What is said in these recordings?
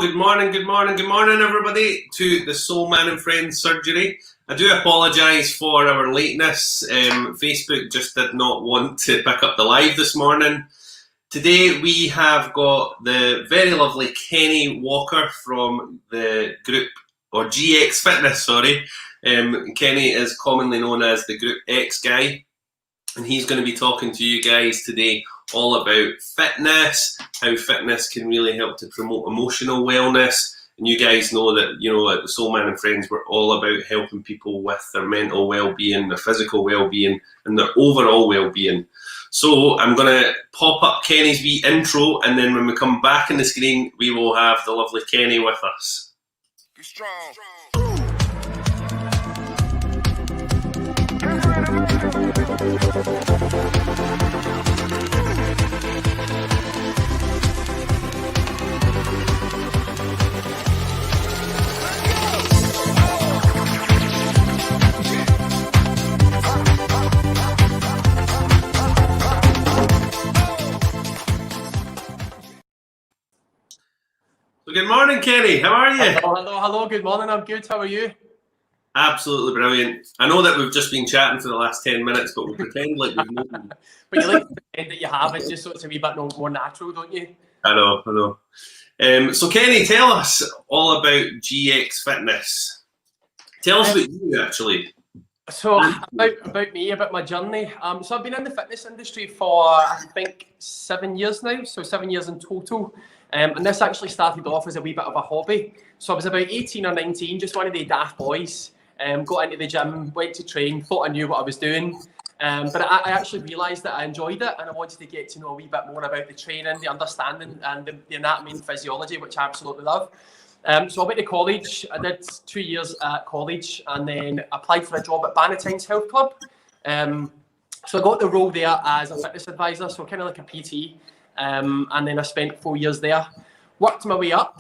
good morning, everybody, to the Soul Man and Friends surgery. I do apologise for our lateness. Facebook just did not want to pick up the live this morning. Today we have got the very lovely Kenny Walker from the group, or GX Fitness, sorry. Kenny is commonly known as the Group X guy, and he's going to be talking to you guys today all about fitness, how fitness can really help to promote emotional wellness. And you guys know that, at the Soul Man and Friends, we're all about helping people with their mental well-being, their physical well-being, and their overall well-being. So I'm going to pop up Kenny's wee intro, and then when we come back on the screen, we will have the lovely Kenny with us. Be strong. So good morning, Kenny. How are you? Hello. Good morning. I'm good. How are you? Absolutely brilliant. I know that we've just been chatting for the last 10 minutes, but we'll pretend like we've known. But you like to pretend that you haven't, just so it's a wee bit more natural, don't you? I know. So Kenny, tell us all about GX Fitness. Tell us about you, actually. So about me, about my journey. So I've been in the fitness industry for, I think, 7 years now. So 7 years in total. And this actually started off as a wee bit of a hobby. So I was about 18 or 19, just one of the daft boys. Got into the gym, went to train, thought I knew what I was doing. But I actually realised that I enjoyed it, and I wanted to get to know a wee bit more about the training, the understanding, and the anatomy and physiology, which I absolutely love. So I went to college. I did 2 years at college, and then applied for a job at Bannatynes Health Club. So I got the role there as a fitness advisor, so kind of like a PT. And then I spent 4 years there. Worked my way up,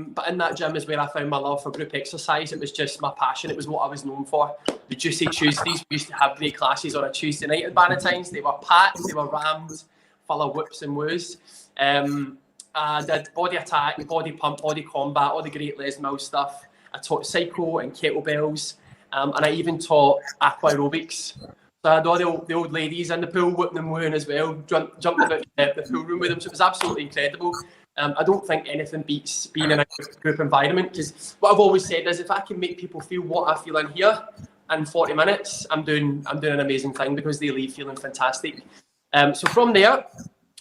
but in that gym is where I found my love for group exercise. It was just my passion. It was what I was known for. The Juicy Tuesdays, we used to have great classes on a Tuesday night at Bannatynes. They were packed, they were rammed, full of whoops and woos. I did body attack, body pump, body combat, all the great Les Mills stuff. I taught cycle and kettlebells, and I even taught aqua aerobics. So I had all the old ladies in the pool whooping and wooing as well, jumped about the pool room with them. So it was absolutely incredible. I don't think anything beats being in a group environment, because what I've always said is if I can make people feel what I feel in here in 40 minutes, I'm doing an amazing thing, because they leave feeling fantastic. So from there,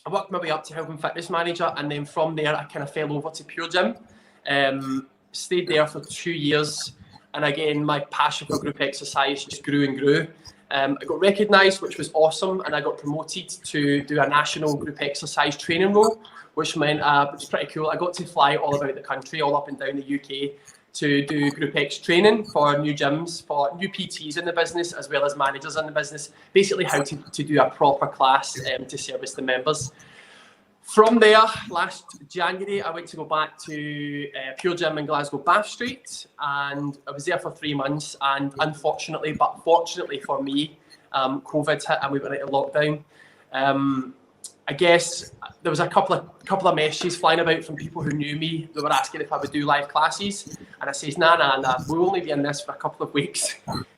I worked my way up to health and fitness manager, and then from there I kind of fell over to Pure Gym. Stayed there for 2 years, and again my passion for group exercise just grew and grew. I got recognised, which was awesome, and I got promoted to do a national group exercise training role, which meant it was pretty cool. I got to fly all about the country, all up and down the UK, to do group X training for new gyms, for new PTs in the business, as well as managers in the business, basically how to do a proper class to service the members. From there, last January, I went to go back to Pure Gym in Glasgow, Bath Street, and I was there for 3 months. And unfortunately, but fortunately for me, COVID hit and we went into lockdown. I guess there was a couple of messages flying about from people who knew me. They were asking if I would do live classes, and I says, nah, we'll only be in this for a couple of weeks.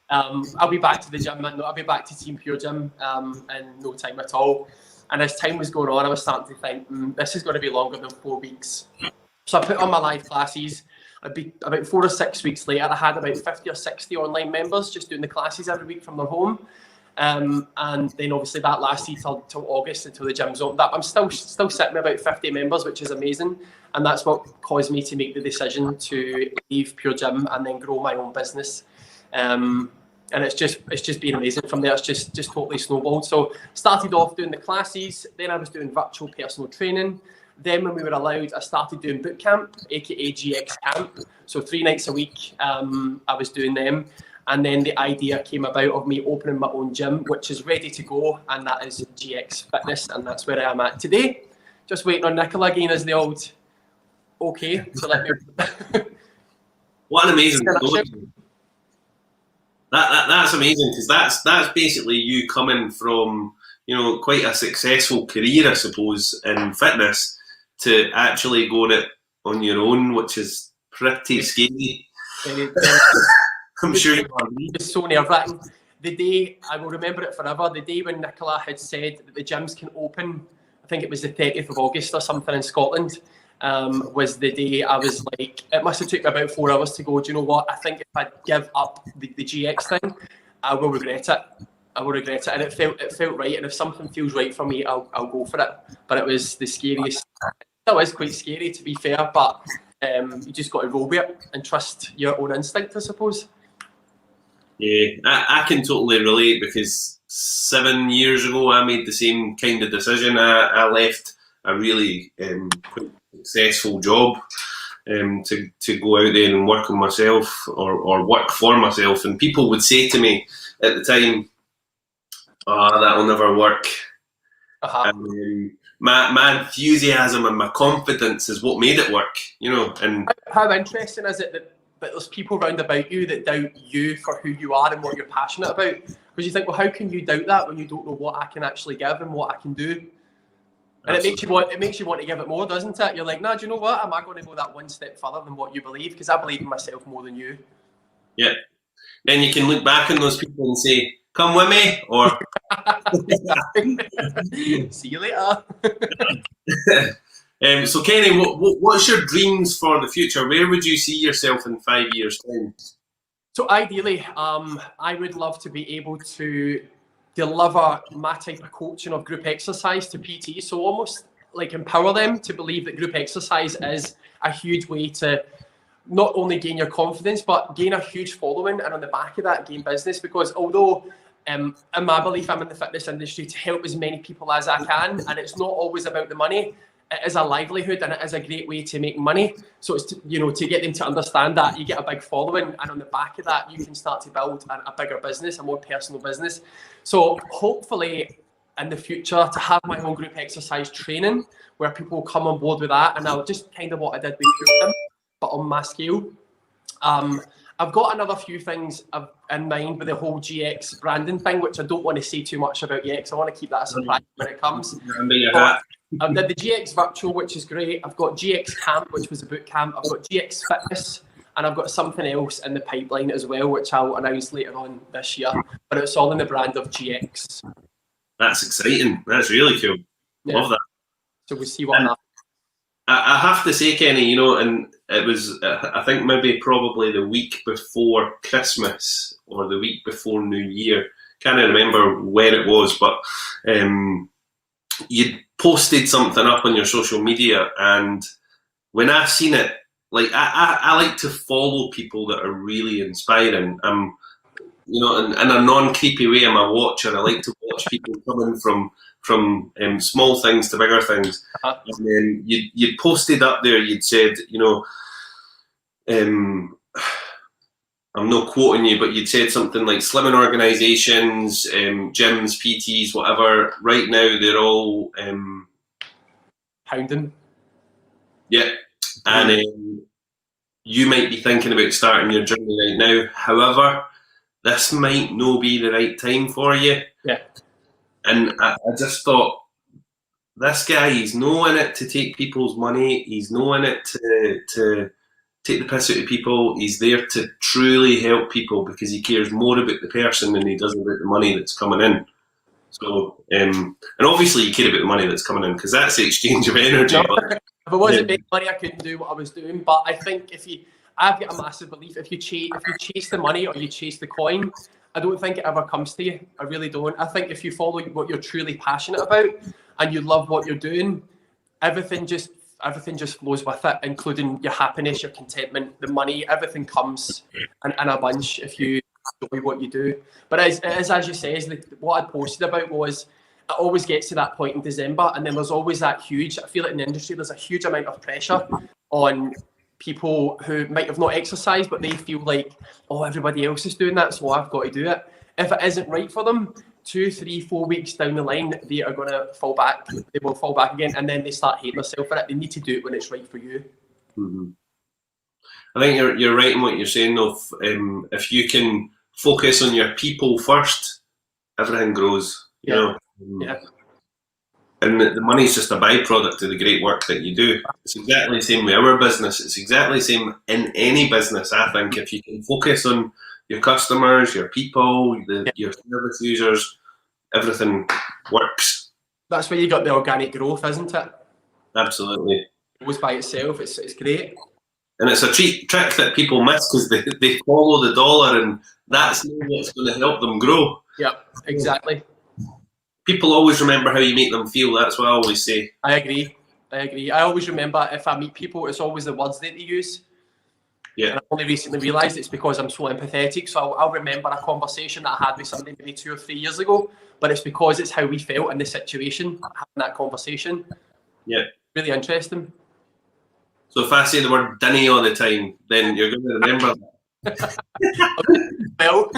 I'll be back to the gym, and I'll be back to Team Pure Gym in no time at all. And as time was going on, I was starting to think, this is going to be longer than 4 weeks. So I put on my live classes. I'd be about 4 or 6 weeks later, I had about 50 or 60 online members just doing the classes every week from their home. And then obviously that lasted till August, until the gyms opened up. I'm still sitting with about 50 members, which is amazing. And that's what caused me to make the decision to leave Pure Gym and then grow my own business. And it's just been amazing from there. It's just totally snowballed. So started off doing the classes, then I was doing virtual personal training. Then when we were allowed, I started doing boot camp, aka GX Camp. So 3 nights a week, I was doing them. And then the idea came about of me opening my own gym, which is ready to go, and that is GX Fitness, and that's where I am at today. Just waiting on Nicola again as the old okay to let me. What an amazing story. That's amazing, because that's basically you coming from quite a successful career, I suppose, in fitness, to actually going at on your own, which is pretty scary. I'm sure you agree. It's so nerve-wracking. The day, I will remember it forever, the day when Nicola had said that the gyms can open, I think it was the 30th of August or something in Scotland, was the day I was like, it must have took me about 4 hours to go, do you know what, I think if I give up the GX thing, I will regret it. I will regret it. And it felt right, and if something feels right for me, I'll go for it. But it was the scariest. That was quite scary, to be fair, but you just got to roll with it and trust your own instinct, I suppose. Yeah, I can totally relate, because 7 years ago I made the same kind of decision. I left a really quite successful job to go out there and work on myself, or work for myself. And people would say to me at the time, that'll never work. My enthusiasm and my confidence is what made it work, And how interesting is it that there's people round about you that doubt you for who you are and what you're passionate about? Because you think, well, how can you doubt that when you don't know what I can actually give and what I can do? And it makes you want to give it more, doesn't it? You're like, nah, do you know what? Am I going to go that one step further than what you believe? Because I believe in myself more than you. Yeah. Then you can look back on those people and say, come with me, or see you later. So Kenny, what's your dreams for the future? Where would you see yourself in 5 years' time? So ideally, I would love to be able to deliver my type of coaching of group exercise to PT. So almost like empower them to believe that group exercise is a huge way to not only gain your confidence, but gain a huge following, and on the back of that, gain business. Because although in my belief, I'm in the fitness industry to help as many people as I can, and it's not always about the money. It is a livelihood, and it is a great way to make money. So it's to get them to understand that you get a big following, and on the back of that, you can start to build a bigger business, a more personal business. So hopefully in the future to have my own group exercise training where people come on board with that, and I'll just kind of what I did with them, but on my scale. I've got another few things in mind with the whole GX branding thing, which I don't want to say too much about yet, because I want to keep that a surprise when it comes. I've did the GX Virtual, which is great. I've got GX Camp, which was a boot camp. I've got GX Fitness, and I've got something else in the pipeline as well, which I'll announce later on this year. But it's all in the brand of GX. That's exciting. That's really cool. Yeah. Love that. So we'll see what happens. I have to say, Kenny, and it was, I think maybe probably the week before Christmas or the week before New Year. Can't remember where it was, but you posted something up on your social media, and when I seen it, like I like to follow people that are really inspiring. In a non-creepy way, I'm a watcher. I like to watch people coming from small things to bigger things. And then you posted up there, you'd said, I'm not quoting you, but you'd said something like slimming organisations, gyms, PTs, whatever, right now they're all pounding. Yeah. And you might be thinking about starting your journey right now. However, this might not be the right time for you. Yeah. And I just thought, this guy, he's not in it to take people's money. He's not in it to take the piss out of people. He's there to truly help people because he cares more about the person than he does about the money that's coming in. So, and obviously you care about the money that's coming in because that's the exchange of energy. No, but, if it wasn't making money, I couldn't do what I was doing. But I think I've got a massive belief, if you chase the money or you chase the coin, I don't think it ever comes to you. I really don't. I think if you follow what you're truly passionate about and you love what you're doing, everything just flows with it, including your happiness, your contentment, the money. Everything comes in a bunch if you enjoy what you do. But as you say, what I posted about was it always gets to that point in December, and then there's always that huge. I feel like in the industry there's a huge amount of pressure on people who might have not exercised, but they feel like, oh, everybody else is doing that, so I've got to do it. If it isn't right for them, 2, 3, 4 weeks down the line, they are going to fall back. They will fall back again, and then they start hating themselves for it. They need to do it when it's right for you. Mm-hmm. I think you're right in what you're saying, though. If you can focus on your people first, everything grows. You know? Yeah. and the money's just a byproduct of the great work that you do. It's exactly the same with our business. It's exactly the same in any business, I think. If you can focus on your customers, your people, your service users, everything works. That's where you got the organic growth, isn't it? Absolutely. It goes by itself. It's great. And it's a trick that people miss because they follow the dollar, and that's not what's going to help them grow. Yep, exactly. People always remember how you make them feel. That's what I always say. I agree. I always remember, if I meet people, it's always the words that they use. Yeah. And I only recently realised it's because I'm so empathetic. So I'll remember a conversation that I had with somebody maybe 2 or 3 years ago, but it's because it's how we felt in the situation, having that conversation. Yeah. Really interesting. So if I say the word Dinny all the time, then you're going to remember that. Well,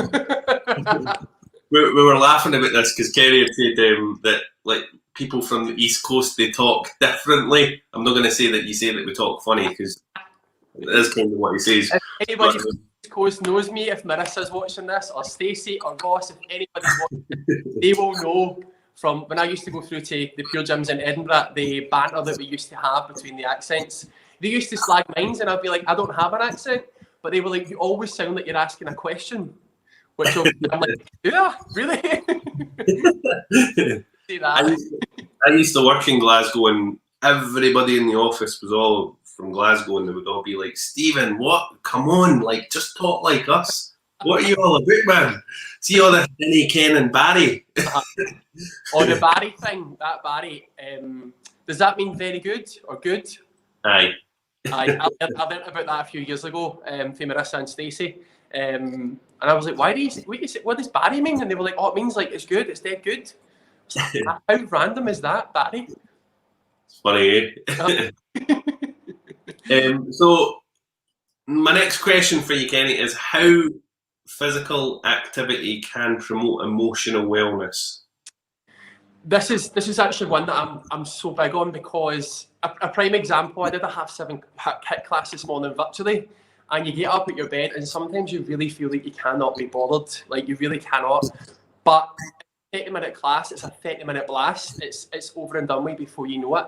we were laughing about this because Kerry had said that like people from the East Coast, they talk differently. I'm not going to say that you say that we talk funny because it is kind of what he says. if anybody from the East Coast knows me, if Marissa's watching this, or Stacey, or Ross, if anybody's watching, they will know from when I used to go through to the Pure Gyms in Edinburgh, the banter that we used to have between the accents. They used to slag mines, and I'd be like, I don't have an accent, but they were like, you always sound like you're asking a question. Which I'm like, yeah, really? See that? I used to work in Glasgow, and everybody in the office was all from Glasgow, and they would all be like, Stephen, what? Come on, like, just talk like us. What are you all about, man? See all this Dinny, Ken, and Barry. Or the Barry thing, that Barry. Does that mean very good or good? Aye. I learned about that a few years ago from Marissa and Stacey. And I was like, what does Barry mean? And they were like, oh, it means like it's good, it's dead good. Like, how random is that, Barry? It's funny, eh? So my next question for you, Kenny, is how physical activity can promote emotional wellness? This is actually one that I'm so big on, because a prime example, I did a half 7 HIIT class this morning virtually, and you get up at your bed and sometimes you really feel like you cannot be bothered, like you really cannot. But 30-minute class, it's a 30-minute blast. It's over and done with before you know it.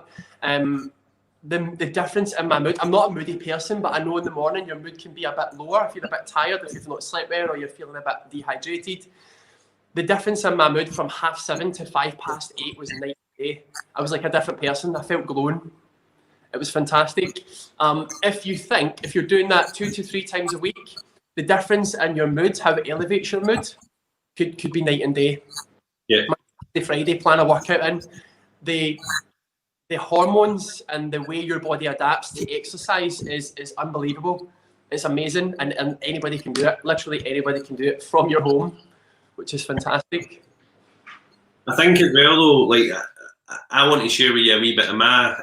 The difference in my mood, I'm not a moody person, but I know in the morning your mood can be a bit lower if you're a bit tired, if you've not slept well, or you're feeling a bit dehydrated. The difference in my mood from 7:30 to 8:05 was night and day. I was like a different person. I felt glowing. It was fantastic. If you're doing that 2 to 3 times a week, the difference in your mood, how it elevates your mood, could be night and day. Yeah. The Friday plan a workout in, the hormones and the way your body adapts to exercise is unbelievable. It's amazing, and anybody can do it. Literally anybody can do it from your home, which is fantastic. I think as well though, like I want to share with you a wee bit of my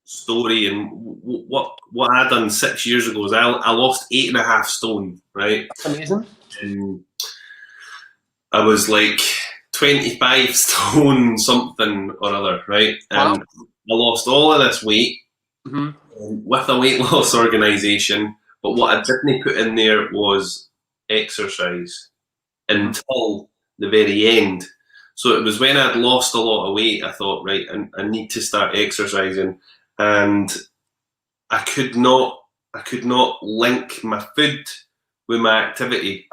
story, and what I done 6 years ago is I lost 8.5 stone, right? That's amazing. I was like 25 stone something or other, right? Wow. And I lost all of this weight with a weight loss organisation, but what I didn't put in there was exercise until the very end. So it was when I'd lost a lot of weight, I thought, right, I need to start exercising, and I could not link my food with my activity.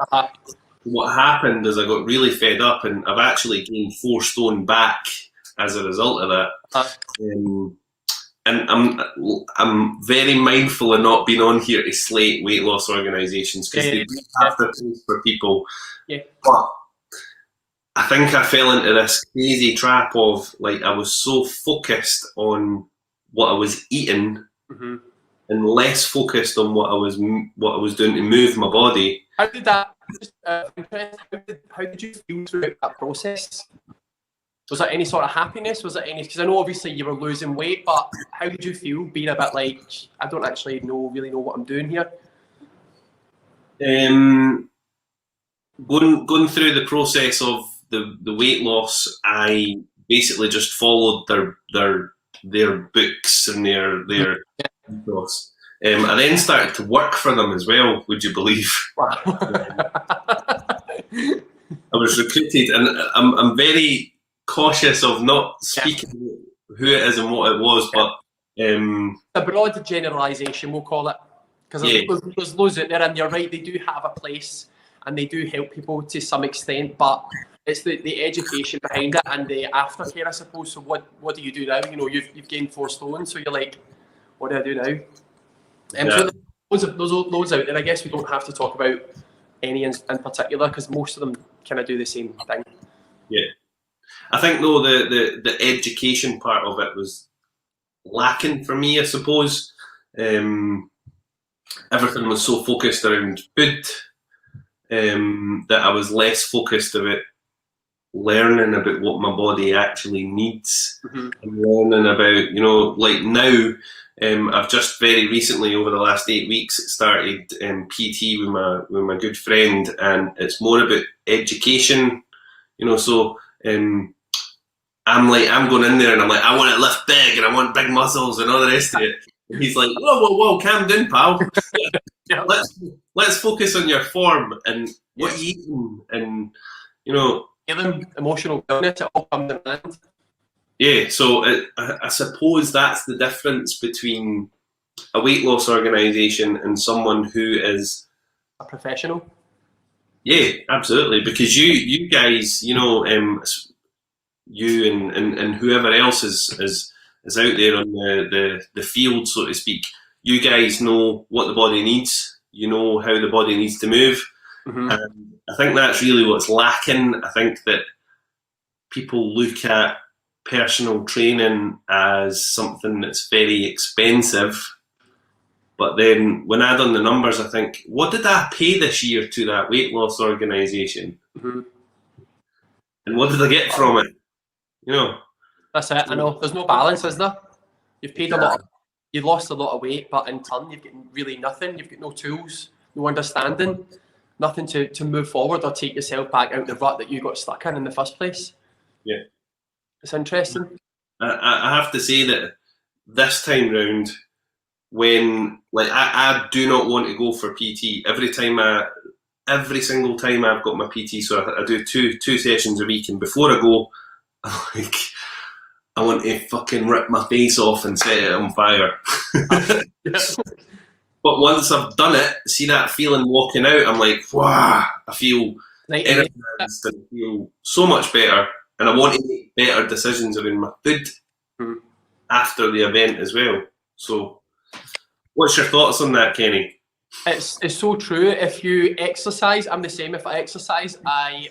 What happened is I got really fed up, and I've actually gained 4 stone back as a result of that. And I'm very mindful of not being on here to slate weight loss organisations, because they do have their place for people. Yeah. But I think I fell into this crazy trap of, like, I was so focused on what I was eating and less focused on what I was doing to move my body. How did that? How did you feel throughout that process? Was there any sort of happiness? Was there any? Because I know obviously you were losing weight, but how did you feel being a bit like, I don't actually really know what I'm doing here? Going through the process of the weight loss, I basically just followed their books and their ethos. I then started to work for them as well, would you believe? Wow. I was recruited, and I'm very cautious of not speaking who it is and what it was, but a broad generalisation, we'll call it, because there's loads out there, and you're right, they do have a place and they do help people to some extent, but it's the education behind it and the aftercare, I suppose. So what do you do now? You know, you've gained 4 stone, so you're like, what do I do now? So there's loads out there. I guess we don't have to talk about any in particular, because most of them kind of do the same thing. Yeah, I think though the education part of it was lacking for me, I suppose. Everything was so focused around food that I was less focused about learning about what my body actually needs, and learning about, you know, like now, I've just very recently, over the last 8 weeks, started PT with my good friend, and it's more about education, you know. So I'm going in there and I'm like, I want to lift big and I want big muscles and all the rest of it. And he's like, whoa, calm down, pal. Let's focus on your form and what you're eating, and, you know, emotional wellness, it all comes in hand. Yeah, so I suppose that's the difference between a weight loss organisation and someone who is a professional. Yeah, absolutely, because you guys, you know, you and whoever else is out there on the field, so to speak, you guys know what the body needs. You know how the body needs to move. And I think that's really what's lacking. I think that people look at personal training as something that's very expensive, but then when I done the numbers, I think, what did I pay this year to that weight loss organisation? And what did I get from it? You know, that's it. I know there's no balance, is there? You've paid a lot, you've lost a lot of weight, but in turn you've got really nothing. You've got no tools, no understanding, nothing to move forward or take yourself back out the rut that you got stuck in the first place. Yeah, it's interesting. I have to say that this time round, when, like, I do not want to go for PT every single time I've got my PT. So I do two sessions a week, and before I go, I'm like, I want to fucking rip my face off and set it on fire. But once I've done it, see that feeling walking out, I'm like, wow, I feel energized and I feel so much better. And I want to make better decisions around my food after the event as well. So what's your thoughts on that, Kenny? It's so true. If you exercise, I'm the same. If I exercise, I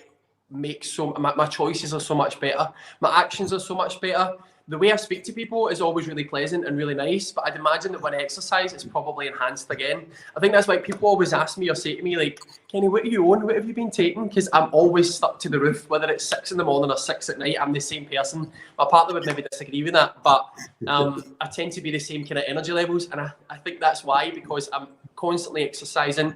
make my choices are so much better. My actions are so much better. The way I speak to people is always really pleasant and really nice, but I'd imagine that when I exercise, it's probably enhanced again. I think that's why people always ask me or say to me, like, Kenny, what are you on? What have you been taking? Because I'm always stuck to the roof, whether it's 6 in the morning or 6 at night. I'm the same person. My partner would maybe disagree with that, but I tend to be the same kind of energy levels. And I think that's why, because I'm constantly exercising.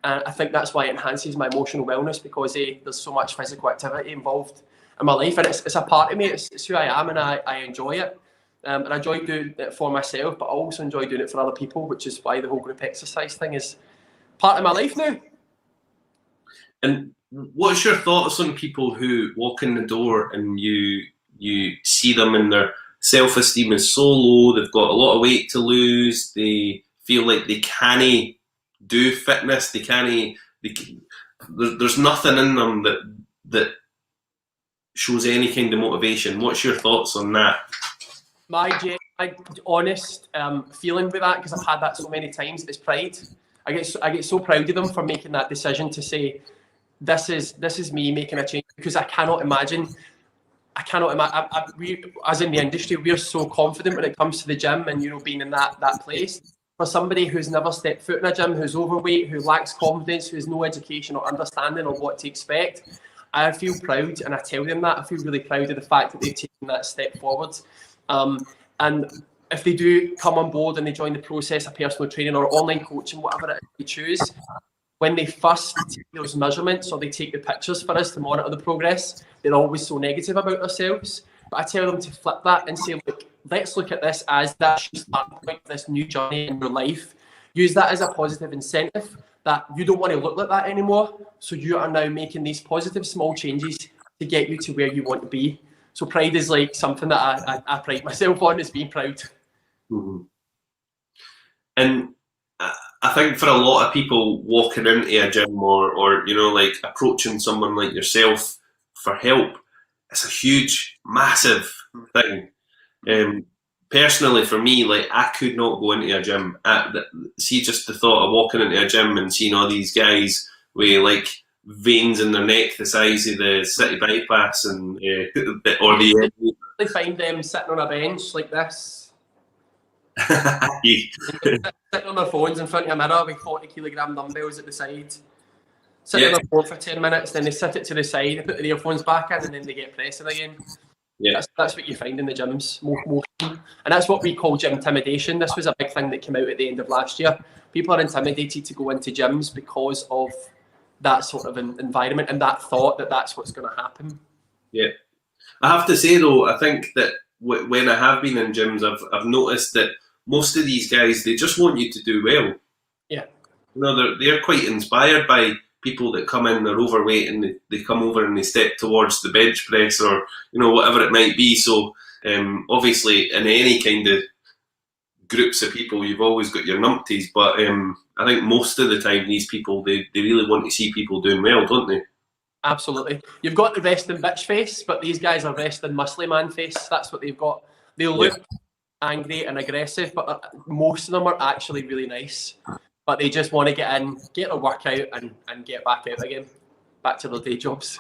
And I think that's why it enhances my emotional wellness, because there's so much physical activity involved in my life, and it's a part of me. It's who I am, and I enjoy it. And I enjoy doing it for myself, but I also enjoy doing it for other people, which is why the whole group exercise thing is part of my life now. And what's your thoughts on people who walk in the door and you see them and their self-esteem is so low, they've got a lot of weight to lose, they feel like they can't do fitness, there's nothing in them that shows any kind of motivation. What's your thoughts on that? My honest feeling with that, because I've had that so many times, is pride. I get so proud of them for making that decision to say, this is me making a change, because I cannot imagine. We, as in the industry, we're so confident when it comes to the gym and, you know, being in that place. For somebody who's never stepped foot in a gym, who's overweight, who lacks confidence, who has no education or understanding of what to expect, I feel proud, and I tell them that. I feel really proud of the fact that they've taken that step forward. And if they do come on board and they join the process of personal training or online coaching, whatever it is they choose, when they first take those measurements or they take the pictures for us to monitor the progress, they're always so negative about themselves. But I tell them to flip that and say, look, let's look at this as that starting point for this new journey in your life. Use that as a positive incentive, that you don't want to look like that anymore. So you are now making these positive small changes to get you to where you want to be. So pride is like something that I pride myself on, is being proud. Mm-hmm. And I think for a lot of people walking into a gym or like approaching someone like yourself for help, it's a huge, massive thing. Personally, for me, like I could not go into a gym. See, just the thought of walking into a gym and seeing all these guys with like veins in their neck the size of the city bypass and They find them sitting on a bench like this, sitting on their phones in front of a mirror with 40-kilogram dumbbells at the side. Sit on their phone for 10 minutes, then they sit it to the side, they put the earphones back in, and then they get pressing again. Yeah. That's what you find in the gyms, and that's what we call gym intimidation. This was a big thing that came out at the end of last year. People are intimidated to go into gyms because of that sort of environment and that thought that that's what's going to happen. Yeah, I have to say though, I think that when I have been in gyms, I've noticed that most of these guys, they just want you to do well. Yeah, they're quite inspired by people that come in, they're overweight, and they come over and they step towards the bench press or whatever it might be. So obviously in any kind of groups of people, you've always got your numpties, but I think most of the time these people, they really want to see people doing well, don't they? Absolutely. You've got the resting bitch face, but these guys are resting muscly man face. That's what they've got. They look angry and aggressive, but most of them are actually really nice. But they just want to get in, get a workout, and get back out again, back to their day jobs.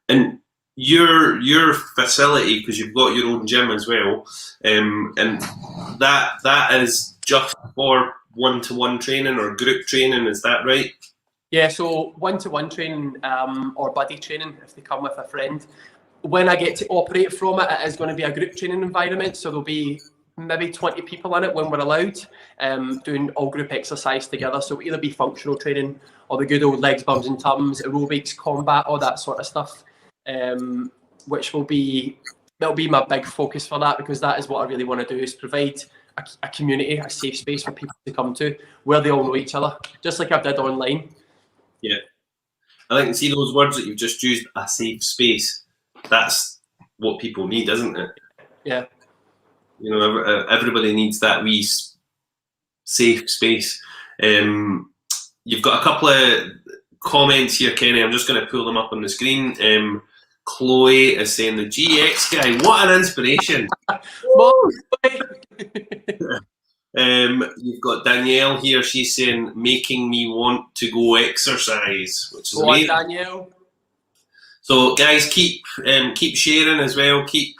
And your facility, because you've got your own gym as well, and that is just for one-to-one training or group training, is that right? Yeah, so one-to-one training or buddy training if they come with a friend. When I get to operate from it, it is going to be a group training environment, so there'll be maybe 20 people in it when we're allowed, doing all group exercise together. So it'll either be functional training or the good old legs, bums and tums, aerobics, combat, all that sort of stuff, which that'll be my big focus for that, because that is what I really want to do, is provide a community, a safe space for people to come to where they all know each other, just like I've did online. Yeah. I think, see those words that you've just used, a safe space, that's what people need, isn't it? Yeah. Everybody needs that wee safe space. You've got a couple of comments here, Kenny. I'm just going to pull them up on the screen. Chloe is saying, the GX guy, what an inspiration. You've got Danielle here. She's saying, making me want to go exercise, which is amazing. Danielle. So guys, keep sharing as well. Keep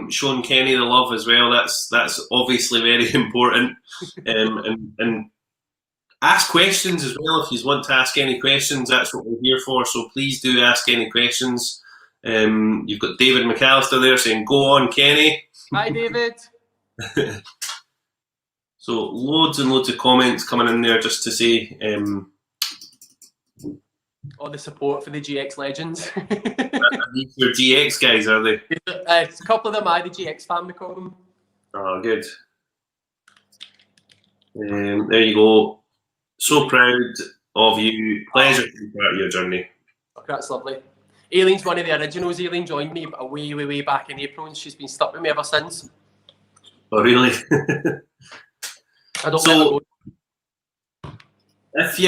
showing Kenny the love as well. That's obviously very important. And ask questions as well if you want to ask any questions. That's what we're here for. So please do ask any questions. You've got David McAllister there saying, "Go on, Kenny." Hi, David. So loads and loads of comments coming in there just to say. All the support for the GX legends. These are GX guys, are they? A couple of them are the GX fan, we call them. Oh, good. There you go. So proud of you. Pleasure to be part of your journey. Oh, that's lovely. Aileen's one of the originals. Aileen joined me way back in April, and she's been stuck with me ever since. Oh, really? I don't know. If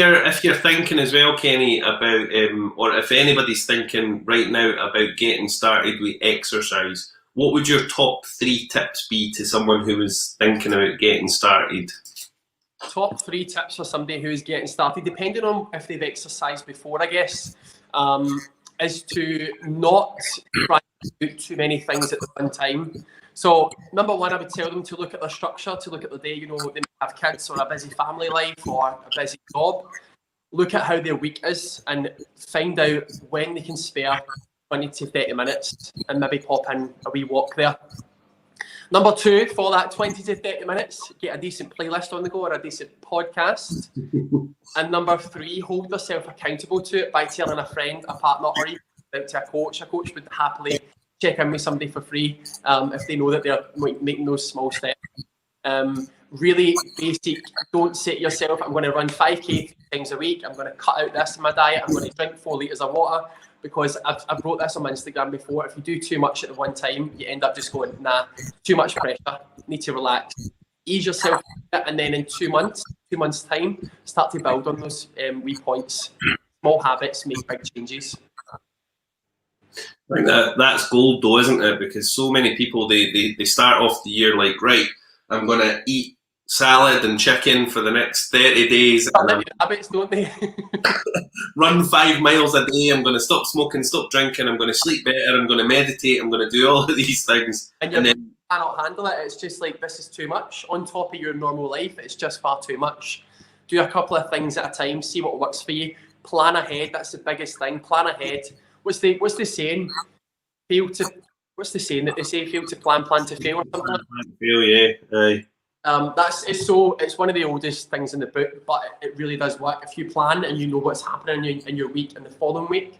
you're thinking as well, Kenny, about or if anybody's thinking right now about getting started with exercise, what would your top 3 tips be to someone who is thinking about getting started? Top 3 tips for somebody who's getting started, depending on if they've exercised before, I guess, is to not try to do too many things at the one time. So, number 1, I would tell them to look at their structure, to look at the day. They might have kids or a busy family life or a busy job. Look at how their week is and find out when they can spare 20 to 30 minutes and maybe pop in a wee walk there. Number 2, for that 20 to 30 minutes, get a decent playlist on the go or a decent podcast. And number 3, hold yourself accountable to it by telling a friend, a partner, or even out to a coach. A coach would happily check in with somebody for free if they know that they're making those small steps. really basic. Don't say to yourself, I'm going to run 5K 3 times a week. I'm going to cut out this in my diet. I'm going to drink 4 litres of water, because I've wrote this on my Instagram before. If you do too much at the one time, you end up just going, nah, too much pressure, need to relax. Ease yourself, and then in 2 months time, start to build on those wee points. Small habits make big changes. I think that's gold though, isn't it? Because so many people, they start off the year like, right, I'm going to eat salad and chicken for the next 30 days. And habits, don't they? run 5 miles a day. I'm going to stop smoking, stop drinking. I'm going to sleep better. I'm going to meditate. I'm going to do all of these things. And then cannot handle it. It's just like, this is too much. On top of your normal life, it's just far too much. Do a couple of things at a time. See what works for you. Plan ahead. That's the biggest thing. Plan ahead. What's the saying? What's the saying that they say? Fail to plan, plan to fail, or something like that? Fail, yeah. Aye. It's one of the oldest things in the book, but it really does work. If you plan and you know what's happening in your week and the following week,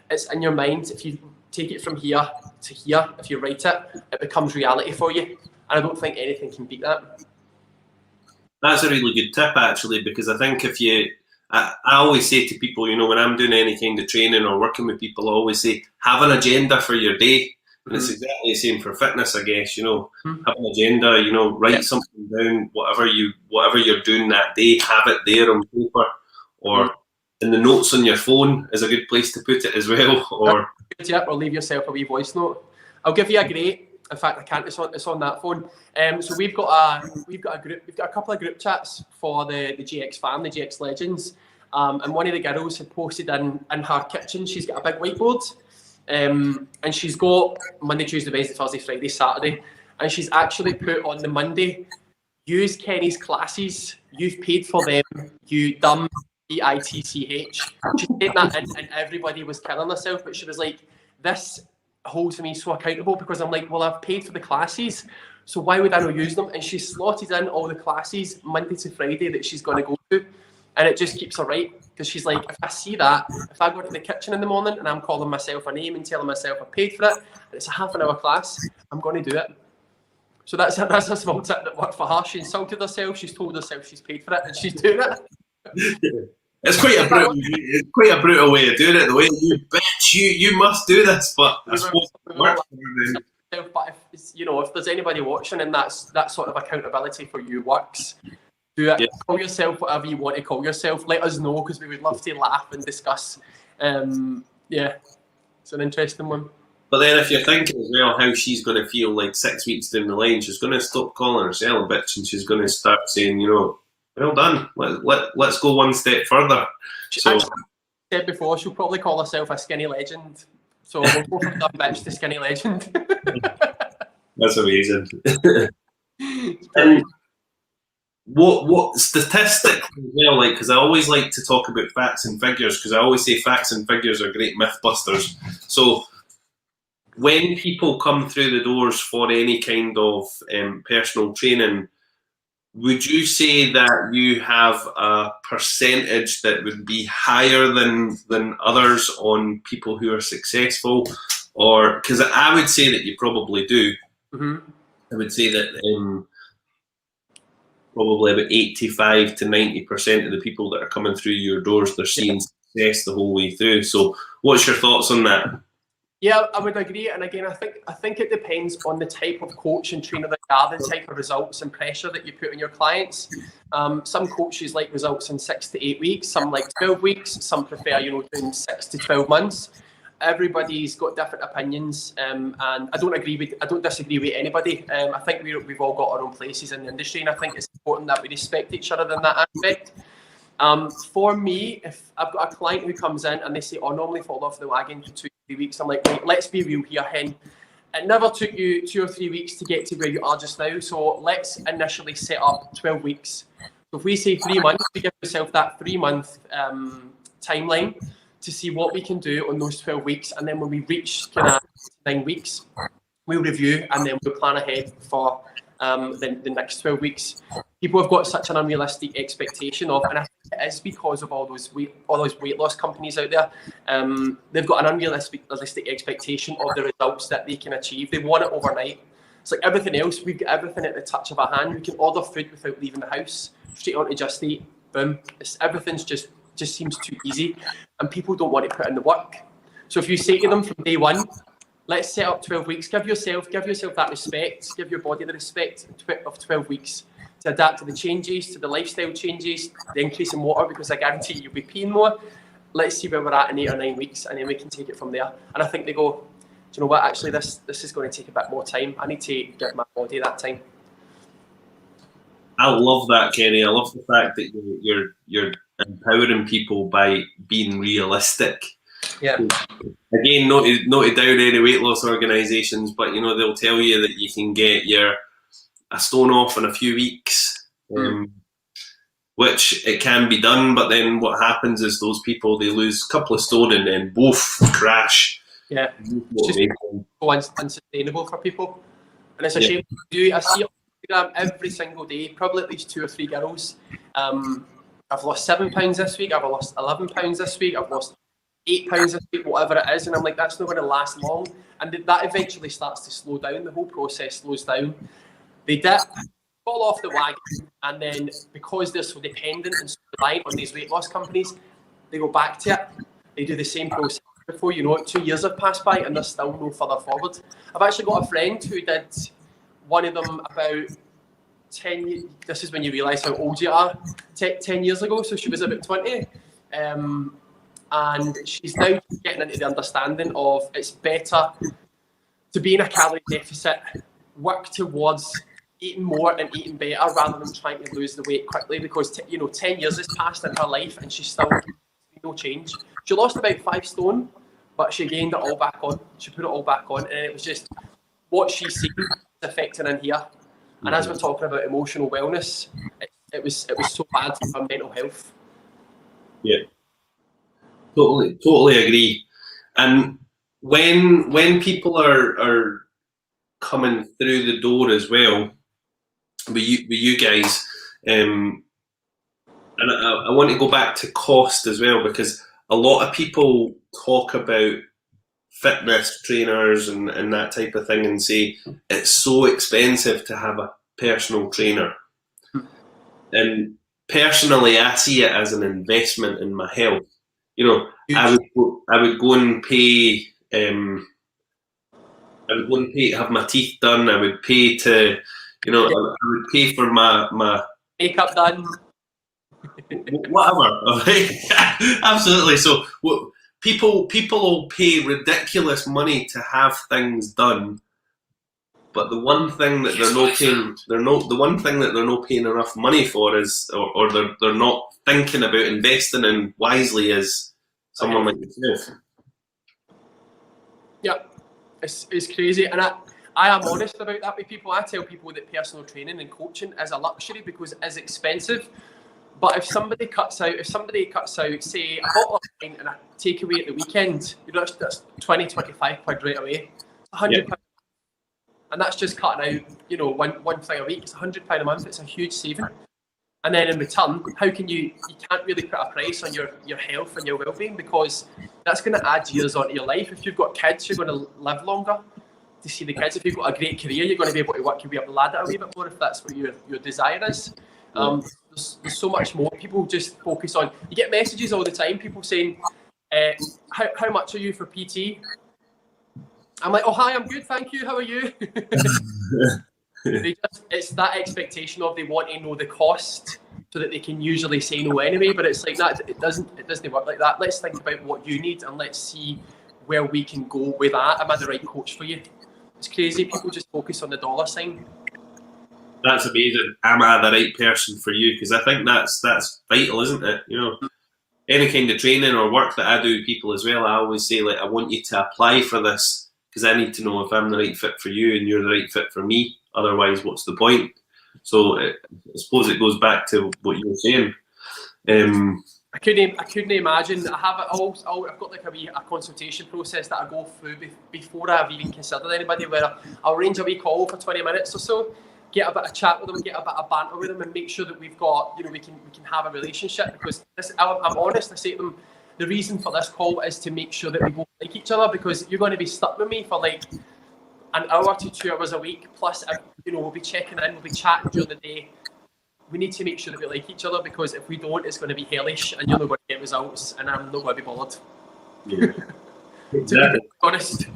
it's in your mind. If you take it from here to here, if you write it, it becomes reality for you. And I don't think anything can beat that. That's a really good tip, actually, because I think I always say to people, when I'm doing any kind of training or working with people, I always say, have an agenda for your day. And it's exactly the same for fitness, I guess, have an agenda, write something down, whatever you're doing that day, have it there on paper, or in the notes on your phone is a good place to put it as well. Or leave yourself a wee voice note. I'll give you a great, in fact I can't, it's on that phone. So we've got a group, we've got a couple of group chats for the GX fam, the GX legends. And one of the girls had posted in her kitchen, she's got a big whiteboard. And she's got Monday, Tuesday, Wednesday, Thursday, Friday, Saturday, and she's actually put on the Monday, use Kenny's classes, you've paid for them, you dumb bitch. She said that and everybody was killing herself, but she was like, this holds me so accountable, because I'm like, well, I've paid for the classes, so why would I not use them? And she slotted in all the classes Monday to Friday that she's going to go to, and it just keeps her right. Because she's like, if I see that, if I go to the kitchen in the morning and I'm calling myself a name and telling myself I paid for it, and it's a half-an-hour class, I'm going to do it. So that's a small tip that worked for her. She insulted herself. She's told herself she's paid for it, and she's doing it. It's quite a brutal way of doing it. The way you must do this, but I suppose it works. But if there's anybody watching and that sort of accountability for you works, do it. Yeah. Call yourself whatever you want to call yourself. Let us know, because we would love to laugh and discuss. It's an interesting one. But then if you're thinking as well how she's going to feel like 6 weeks down the line, she's going to stop calling herself a bitch, and she's going to start saying, well done, let's go one step further. So, said before, she'll probably call herself a skinny legend. So we'll go from dumb bitch to skinny legend. That's amazing. And what statistically as well, because I always like to talk about facts and figures, because I always say facts and figures are great myth busters. So when people come through the doors for any kind of personal training, would you say that you have a percentage that would be higher than others on people who are successful? Or, because I would say that you probably do. Mm-hmm. I would say that probably about 85 to 90% of the people that are coming through your doors, they're seeing success the whole way through. So what's your thoughts on that? Yeah, I would agree. And again, I think it depends on the type of coach and trainer that you are, the type of results and pressure that you put on your clients. Some coaches like results in 6 to 8 weeks, some like 12 weeks, some prefer, doing 6 to 12 months. Everybody's got different opinions, and I don't disagree with anybody. I think we've all got our own places in the industry, and I think it's important that we respect each other in that aspect. For me, if I've got a client who comes in and they say, normally fall off the wagon for 2 3 weeks, I'm like, right, let's be real here, hen. It never took you 2 or 3 weeks to get to where you are just now, so let's initially set up 12 weeks. So if we say 3 months, we give yourself that 3-month timeline to see what we can do on those 12 weeks, and then when we reach kind of 9 weeks, we'll review and then we'll plan ahead for the next 12 weeks. People have got such an unrealistic expectation of, and I think it is because of all those weight loss companies out there. They've got an unrealistic expectation of the results that they can achieve. They want it overnight. It's like everything else, we've got everything at the touch of our hand. We can order food without leaving the house, straight onto Just Eat, boom. Everything's just seems too easy, and people don't want to put in the work. So if you say to them from day one, let's set up 12 weeks, give yourself that respect, give your body the respect of 12 weeks to adapt to the changes, to the lifestyle changes, the increase in water, because I guarantee you'll be peeing more. Let's see where we're at in 8 or 9 weeks, and then we can take it from there. And I think they go, do you know what, actually this is going to take a bit more time. I need to give my body that time. I love that, Kenny. I love the fact that you're empowering people by being realistic. Yeah. Again, not to down any weight loss organisations, but they'll tell you that you can get a stone off in a few weeks, which it can be done. But then what happens is those people, they lose a couple of stone and then both crash. Yeah, it's just so unsustainable for people, and it's a shame. I see it on Instagram every single day, probably at least 2 or 3 girls. I've lost 7 pounds this week. I've lost 11 pounds this week. I've lost 8 pounds this week, whatever it is, and I'm like, that's not going to last long. And that eventually starts to slow down. The whole process slows down. They dip, fall off the wagon, and then because they're so dependent and so reliant on these weight loss companies, they go back to it. They do the same process. Before you know it, 2 years have passed by and they're still no further forward. I've actually got a friend who did one of them about 10 years. This is when you realise how old you are. 10 years ago, so she was about 20. And she's now getting into the understanding of it's better to be in a calorie deficit, work towards eating more and eating better rather than trying to lose the weight quickly, because 10 years has passed in her life and she's still no change. She lost about 5 stone, but she gained it all back on. She put it all back on, and it was just what she's seen affecting in here. And as we're talking about emotional wellness, it was so bad for her mental health. Yeah, totally agree. And when people are coming through the door as well, with you guys, and I want to go back to cost as well, because a lot of people talk about fitness trainers and that type of thing and say it's so expensive to have a personal trainer. And personally, I see it as an investment in my health. I would go and pay. I would go and pay to have my teeth done. I would pay to, I would pay for my makeup done. Whatever. Absolutely. So people will pay ridiculous money to have things done, but the one thing that the one thing that they're not paying enough money for is, or they're not thinking about investing in wisely, is someone like yourself. Yeah, it's crazy, and I am honest about that with people. I tell people that personal training and coaching is a luxury because it is expensive. But if somebody cuts out, say, a bottle of wine and a takeaway at the weekend, that's 20, 25 quid right away. £100, and that's just cutting out, one thing a week. It's £100 a month. It's a huge saving. And then in return, how can you can't really put a price on your health and your well-being, because that's going to add years onto your life. If you've got kids, you're going to live longer to see the kids. If you've got a great career, you're going to be able to work your way up the ladder a wee bit more if that's what your desire is. There's so much more. People just focus on. You get messages all the time. People saying, "How much are you for PT?" I'm like, "Oh, hi, I'm good, thank you. How are you?" It's that expectation of they want to know the cost so that they can usually say no anyway. But it's like that. It doesn't work like that. Let's think about what you need and let's see where we can go with that. Am I the right coach for you? It's crazy. People just focus on the dollar sign. That's amazing. Am I the right person for you? Because I think that's vital, isn't it? Any kind of training or work that I do with people as well, I always say, like, I want you to apply for this because I need to know if I'm the right fit for you and you're the right fit for me. Otherwise, what's the point? So I suppose it goes back to what you were saying. I couldn't imagine. I've got like a consultation process that I go through before I've even considered anybody, where I'll arrange a wee call for 20 minutes or so, get a bit of chat with them, get a bit of banter with them, and make sure that we've got, we can have a relationship. Because I'm honest, I say to them, the reason for this call is to make sure that we both like each other, because you're going to be stuck with me for like an hour to 2 hours a week, plus, we'll be checking in, we'll be chatting during the day. We need to make sure that we like each other, because if we don't, it's going to be hellish and you're not going to get results, and I'm not going to be bothered. Yeah. To be honest.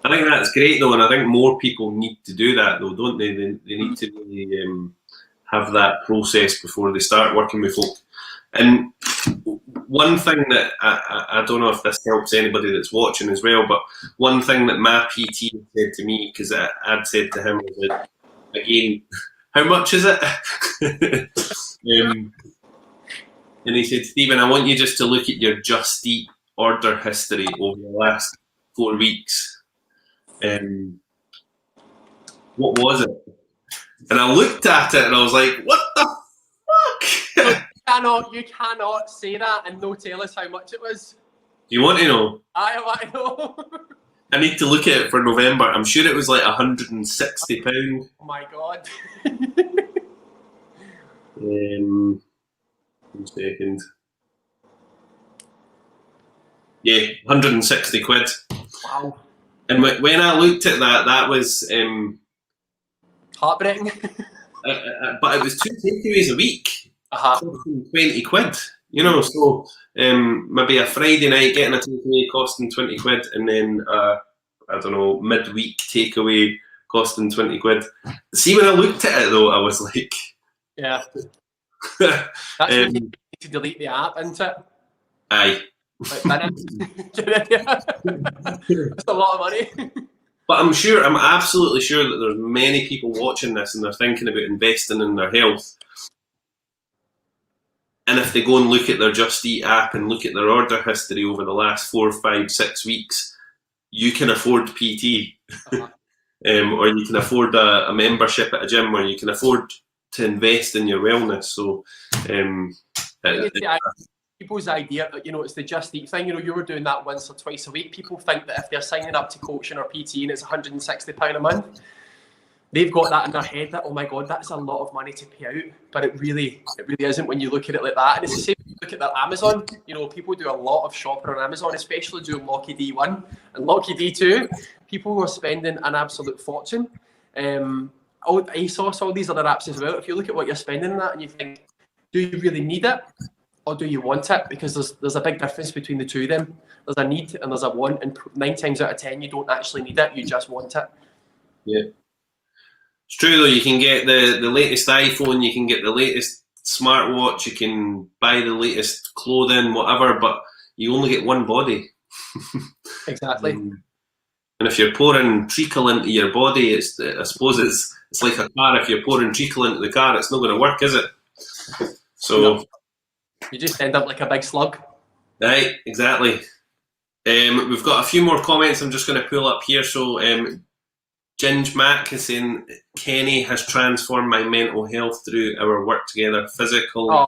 I think that's great though, and I think more people need to do that though, don't they? They need to really have that process before they start working with folk. And one thing that I don't know if this helps anybody that's watching as well, but one thing that my PT said to me, because I'd said to him, was like, again, how much is it? And he said, Stephen, I want you just to look at your Just Eat order history over the last 4 weeks. What was it? And I looked at it and I was like, what the fuck? You cannot say that and no tell us how much it was. Do you want to know? I want to know. I need to look at it for November. I'm sure it was like £160. Oh my god. 1 second. Yeah, 160 quid. Wow. And when I looked at that, that was heartbreaking. but it was 2 takeaways a week, costing 20 quid. So maybe a Friday night getting a takeaway costing 20 quid, and then I don't know, midweek takeaway costing 20 quid. See, when I looked at it though, I was like, yeah, that's when you need to delete the app, isn't it? Aye. That's a lot of money. But I'm absolutely sure that there's many people watching this and they're thinking about investing in their health. And if they go and look at their Just Eat app and look at their order history over the last 4, 5, 6 weeks, you can afford PT. Or you can afford a membership at a gym, or you can afford to invest in your wellness. So people's idea that, it's the Just Eat thing. You were doing that once or twice a week. People think that if they're signing up to coaching or PT and it's £160 a month, they've got that in their head that, oh my god, that's a lot of money to pay out. But it really isn't when you look at it like that. And it's the same when you look at their Amazon. People do a lot of shopping on Amazon, especially doing Locky D1 and Locky D2. People are spending an absolute fortune. ASOS, all these other apps as well. If you look at what you're spending on that and you think, do you really need it? Or do you want it? Because there's a big difference between the two of them. There's a need and there's a want, and 9 times out of 10 you don't actually need it, you just want it. Yeah. It's true though, you can get the latest iPhone, you can get the latest smartwatch, you can buy the latest clothing, whatever, but you only get one body. Exactly. And if you're pouring treacle into your body, I suppose it's like a car. If you're pouring treacle into the car, it's not going to work, is it? So no. You just end up like a big slug. Right, exactly. We've got a few more comments I'm just going to pull up here. So Ginge Mac is saying, Kenny has transformed my mental health through our work together. Physical,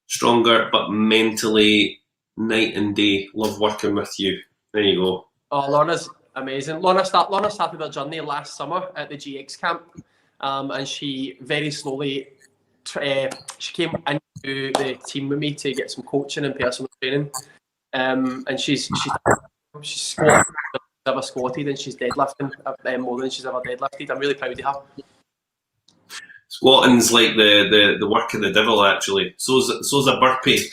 stronger, but mentally night and day. Love working with you. There you go. Oh, Lorna's amazing. Lorna started her journey last summer at the GX camp, and she very slowly she came into the team with me to get some coaching and personal training, and she's ever squatted, and she's deadlifting more than she's ever deadlifted. I'm really proud of her. Squatting's like the work of the devil, actually. So's a burpee.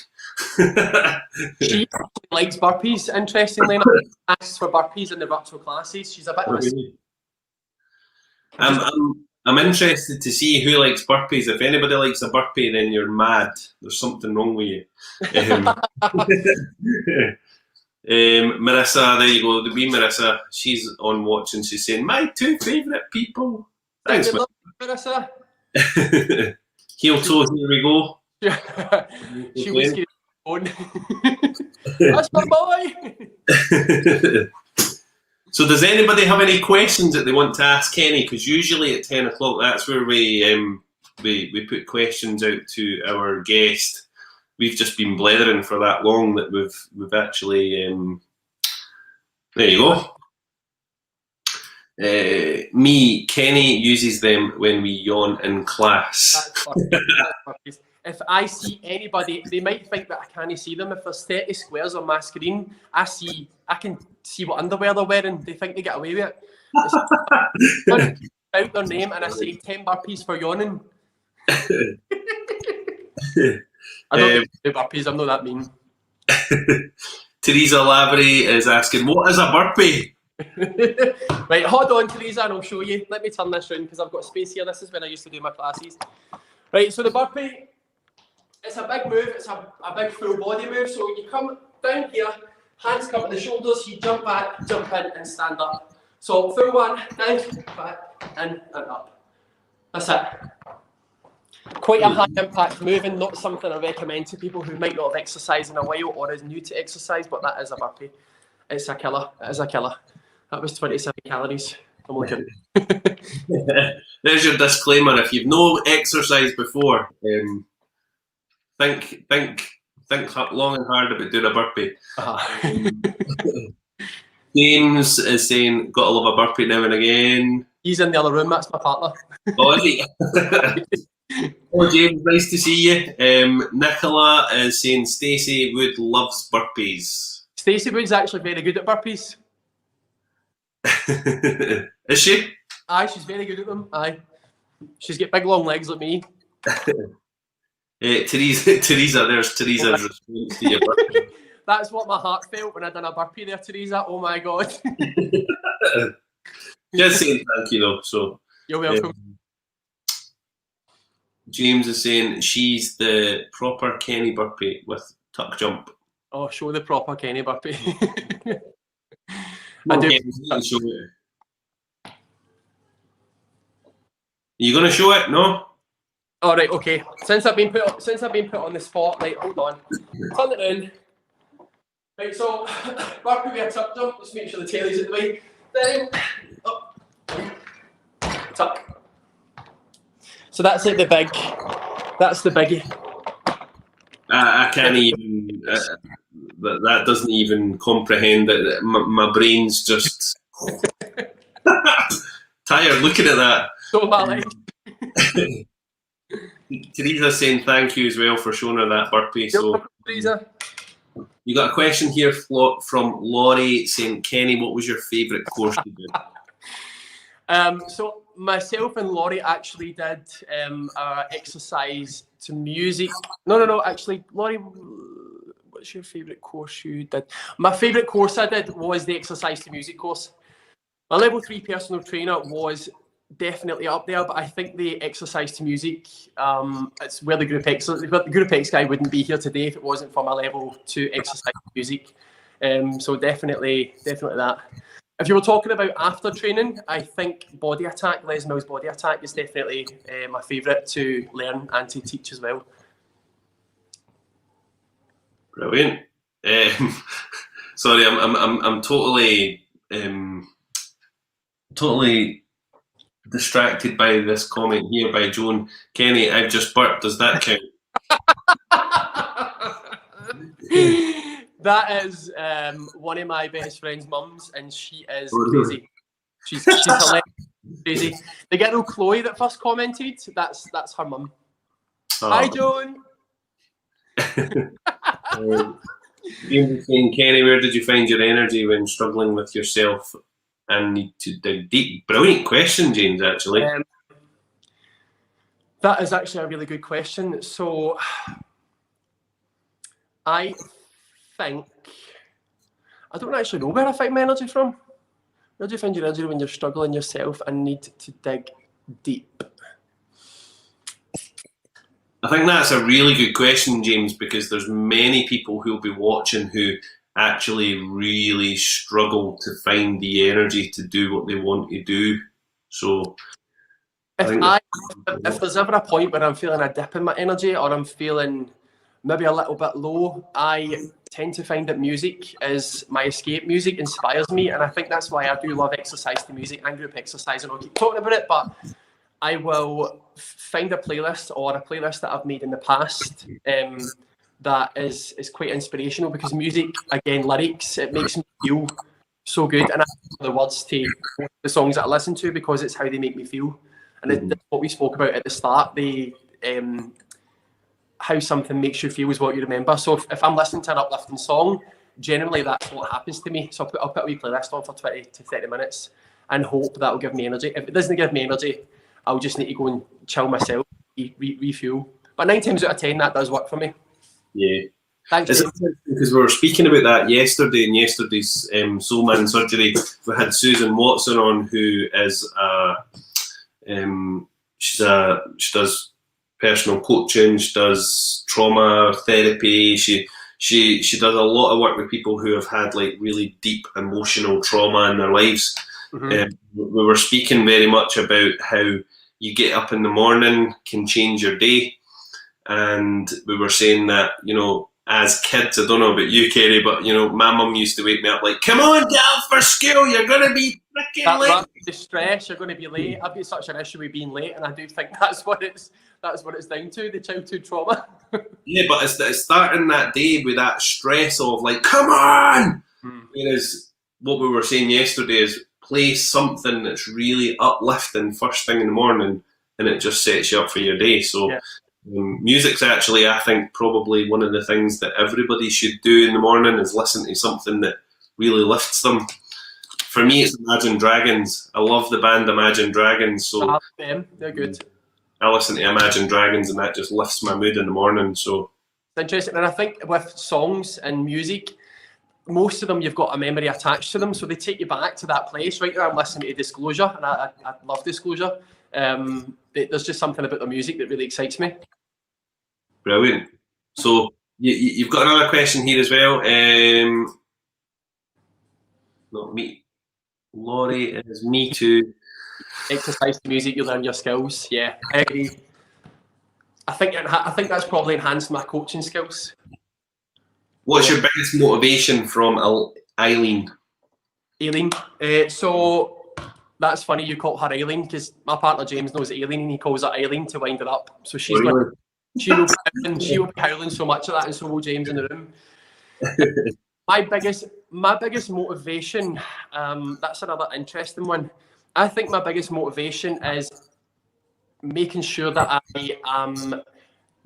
She likes burpees, interestingly enough. Asks for burpees in the virtual classes. She's a bit of a... I'm interested to see who likes burpees. If anybody likes a burpee, then you're mad. There's something wrong with you. Marissa, there you go. The wee Marissa, she's on watching. She's saying, my 2 favourite people. Thanks, Marissa. Heel toe, here we go. She was getting on. That's my boy. So does anybody have any questions that they want to ask Kenny? Because usually at 10 o'clock, that's where we put questions out to our guest. We've just been blethering for that long that we've actually... there you go. Kenny uses them when we yawn in class. That's if I see anybody, they might think that I can't see them. If there's 30 squares on my screen, I can see what underwear they're wearing. They think they get away with it. Out their name and I say 10 burpees for yawning. I don't do burpees, I'm not that mean. Teresa Lavery is asking, what is a burpee? Right, hold on, Teresa, and I'll show you. Let me turn this round because I've got space here. This is when I used to do my classes. Right, so the burpee, it's a big move. It's a big full body move. So you come down here, hands cover the shoulders, you jump back, jump in, and stand up. So full one, down, back, in, and up. That's it. Quite a high impact moving, not something I recommend to people who might not have exercised in a while or is new to exercise, but that is a burpee. It's a killer. It is a killer. That was 27 calories. I'm looking. There's your disclaimer. If you've no exercised before, think long and hard about doing a burpee. James is saying, gotta love a burpee now and again. He's in the other room, that's my partner. Oh, is he? Oh, James, nice to see you. Nicola is saying Stacey Wood loves burpees. Stacey Wood's actually very good at burpees. Is she? Aye, she's very good at them. Aye. She's got big long legs like me. Teresa, there's Teresa's response to your burpee. That's what my heart felt when I done a burpee there, Teresa. Oh my God. Just saying thank you though. So you're welcome. James is saying she's the proper Kenny burpee with tuck jump. Oh, show the proper Kenny burpee. I do. Show it. Are you going to show it? No. All right. Okay. Since I've been put on the spot, right? Hold on. Turn it around. Right. So burpee with a tuck jump. Just make sure the tail is at the way. Then up. Tuck. So that's like the big. That's the biggie. I can't even. That doesn't even comprehend it. My brain's just tired looking at that. So bad. Teresa's saying thank you as well for showing her that burpee. So, Teresa. You got a question here from Laurie saying, Kenny, what was your favourite course you did? So myself and Laurie actually did exercise to music. No. Actually, Laurie, what's your favourite course you did? My favourite course I did was the exercise to music course. My level 3 personal trainer was definitely up there, but I think the exercise to music, it's where the Group X guy wouldn't be here today if it wasn't for my level 2 exercise to music. So definitely that. If you were talking about after training, I think Body Attack, Les Mills Body Attack is definitely my favourite to learn and to teach as well. Brilliant. Sorry, I'm totally distracted by this comment here by Joan. Kenny, I've just burped. Does that count? That is one of my best friend's mums, and she is crazy. She's hilarious, crazy. The girl Chloe that first commented, that's her mum. Oh. Hi, Joan. Kenny, where did you find your energy when struggling with yourself and need to dig deep? Brilliant question, James, actually. That is actually a really good question. So I don't actually know where I find my energy from. Where do you find your energy when you're struggling yourself and need to dig deep? I think that's a really good question, James, because there's many people who'll be watching who actually really struggle to find the energy to do what they want to do. So if there's ever a point where I'm feeling a dip in my energy or I'm feeling maybe a little bit low, I tend to find that music is my escape. Music inspires me, and I think that's why I do love exercise to music and group exercise, and I'll keep talking about it, but I will find a playlist or a playlist that I've made in the past that is quite inspirational, because music, again, lyrics, it makes me feel so good, and I know the words to the songs that I listen to because it's how they make me feel. And it's what we spoke about at the start, how something makes you feel is what you remember. So if I'm listening to an uplifting song, generally that's what happens to me. So I'll put a wee playlist on for 20 to 30 minutes, and hope that'll give me energy. If it doesn't give me energy, I'll just need to go and chill myself, refuel. But 9 times out of 10, that does work for me. Yeah. Thanks, It's interesting because we were speaking about that yesterday in yesterday's Soul Man Surgery. We had Susan Watson on, who is she does personal coaching, she does trauma therapy, she does a lot of work with people who have had like really deep emotional trauma in their lives. We were speaking very much about how you get up in the morning can change your day, and we were saying that, you know, as kids, I don't know about you, Kerry, but, you know, my mum used to wake me up like, come on, get up for school, you're going to be freaking late. The stress, you're going to be late. I've got such an issue with being late, and I do think that's what it's down to, the childhood trauma. Yeah, but it's starting that day with that stress of like, come on! Whereas what we were saying yesterday is play something that's really uplifting first thing in the morning, and it just sets you up for your day. So yeah. Music's actually, I think, probably one of the things that everybody should do in the morning is listen to something that really lifts them. For me, it's Imagine Dragons. I love the band Imagine Dragons, so I love them. They're good. I listen to Imagine Dragons, and that just lifts my mood in the morning. So it's interesting, and I think with songs and music, most of them you've got a memory attached to them, so they take you back to that place. Right now, I'm listening to Disclosure, and I love Disclosure. There's just something about the music that really excites me. Brilliant. So you've got another question here as well. Not me. Laurie, it is me too. Exercise the music, you learn your skills. Yeah, I agree. I think that's probably enhanced my coaching skills. What's your biggest motivation from Eileen? Aileen. So that's funny you call her Eileen, because my partner James knows Aileen and he calls her Eileen to wind her up. So she's really? She will be howling so much of that, and so will James in the room. My biggest motivation, that's another interesting one. I think my biggest motivation is making sure that I am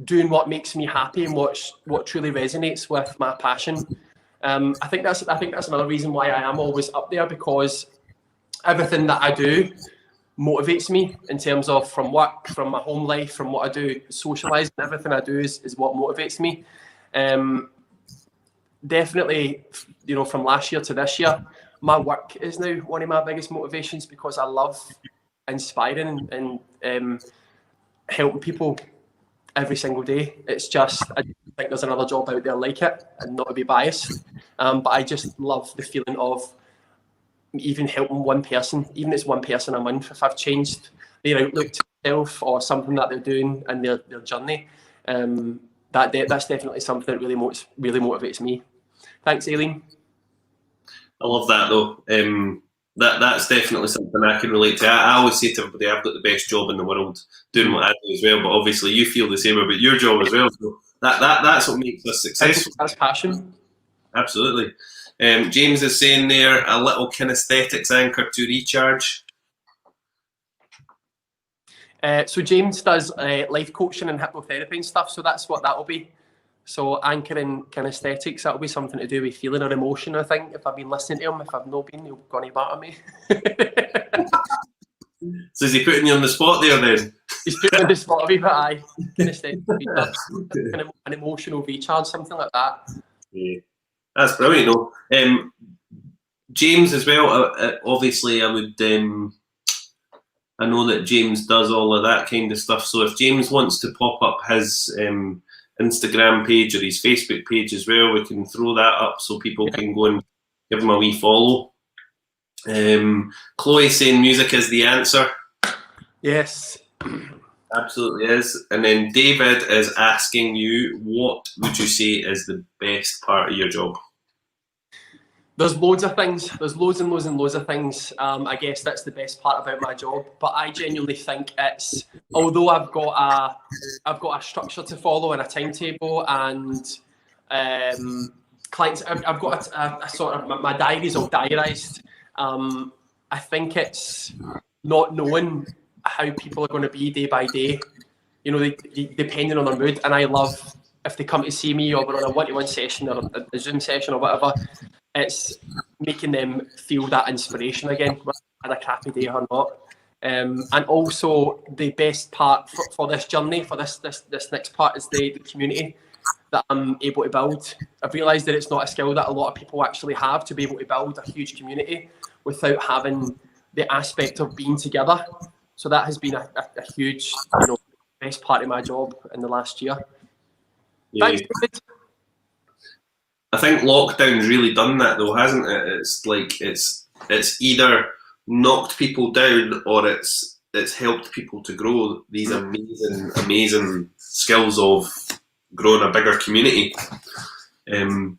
doing what makes me happy and what truly resonates with my passion. I think that's another reason why I am always up there, because everything that I do motivates me in terms of from work, from my home life, from what I do, socialising, everything I do is what motivates me. Definitely, you know, from last year to this year, my work is now one of my biggest motivations, because I love inspiring and helping people every single day. It's just, I think there's another job out there like it, and not to be biased, but I just love the feeling of even helping one person, even if it's one person a month, if I've changed their outlook to self or something that they're doing in their journey, that's definitely something that really motivates me. Thanks, Aileen. I love that though. That's definitely something I can relate to. I always say to everybody, I've got the best job in the world doing what I do as well, but obviously you feel the same about your job as well. So that's what makes us successful. That's passion. Absolutely. James is saying there, a little kinesthetics anchor to recharge. So James does life coaching and hypnotherapy and stuff, so that's what that'll be. So anchoring kinesthetics, that'll be something to do with feeling or emotion, I think. If I've been listening to him, if I've not been, he'll go to batter me. So is he putting you on the spot there then? He's putting me on the spot a wee bit, aye. Kinesthetic, an emotional recharge, something like that. Yeah. That's brilliant, though. James as well, obviously I would, I know that James does all of that kind of stuff, so if James wants to pop up his Instagram page or his Facebook page as well, we can throw that up so people can go and give him a wee follow. Chloe saying music is the answer. Yes. Absolutely is. And then David is asking you, what would you say is the best part of your job? There's loads of things. There's loads and loads and loads of things. I guess that's the best part about my job. But I genuinely think it's, although I've got a structure to follow and a timetable and clients, I've got a sort of, my diary's all diarised. I think it's not knowing how people are going to be day by day, you know, depending on their mood. And I love, if they come to see me or we're on a one-to-one session or a Zoom session or whatever, it's making them feel that inspiration again. had a crappy day or not. And also the best part for this journey, for this next part, is the community that I'm able to build. I've realised that it's not a skill that a lot of people actually have, to be able to build a huge community without having the aspect of being together. So that has been a huge, best part of my job in the last year. Yeah. Thanks, David. I think lockdown's really done that though, hasn't it? It's like it's either knocked people down or it's helped people to grow these amazing skills of growing a bigger community. I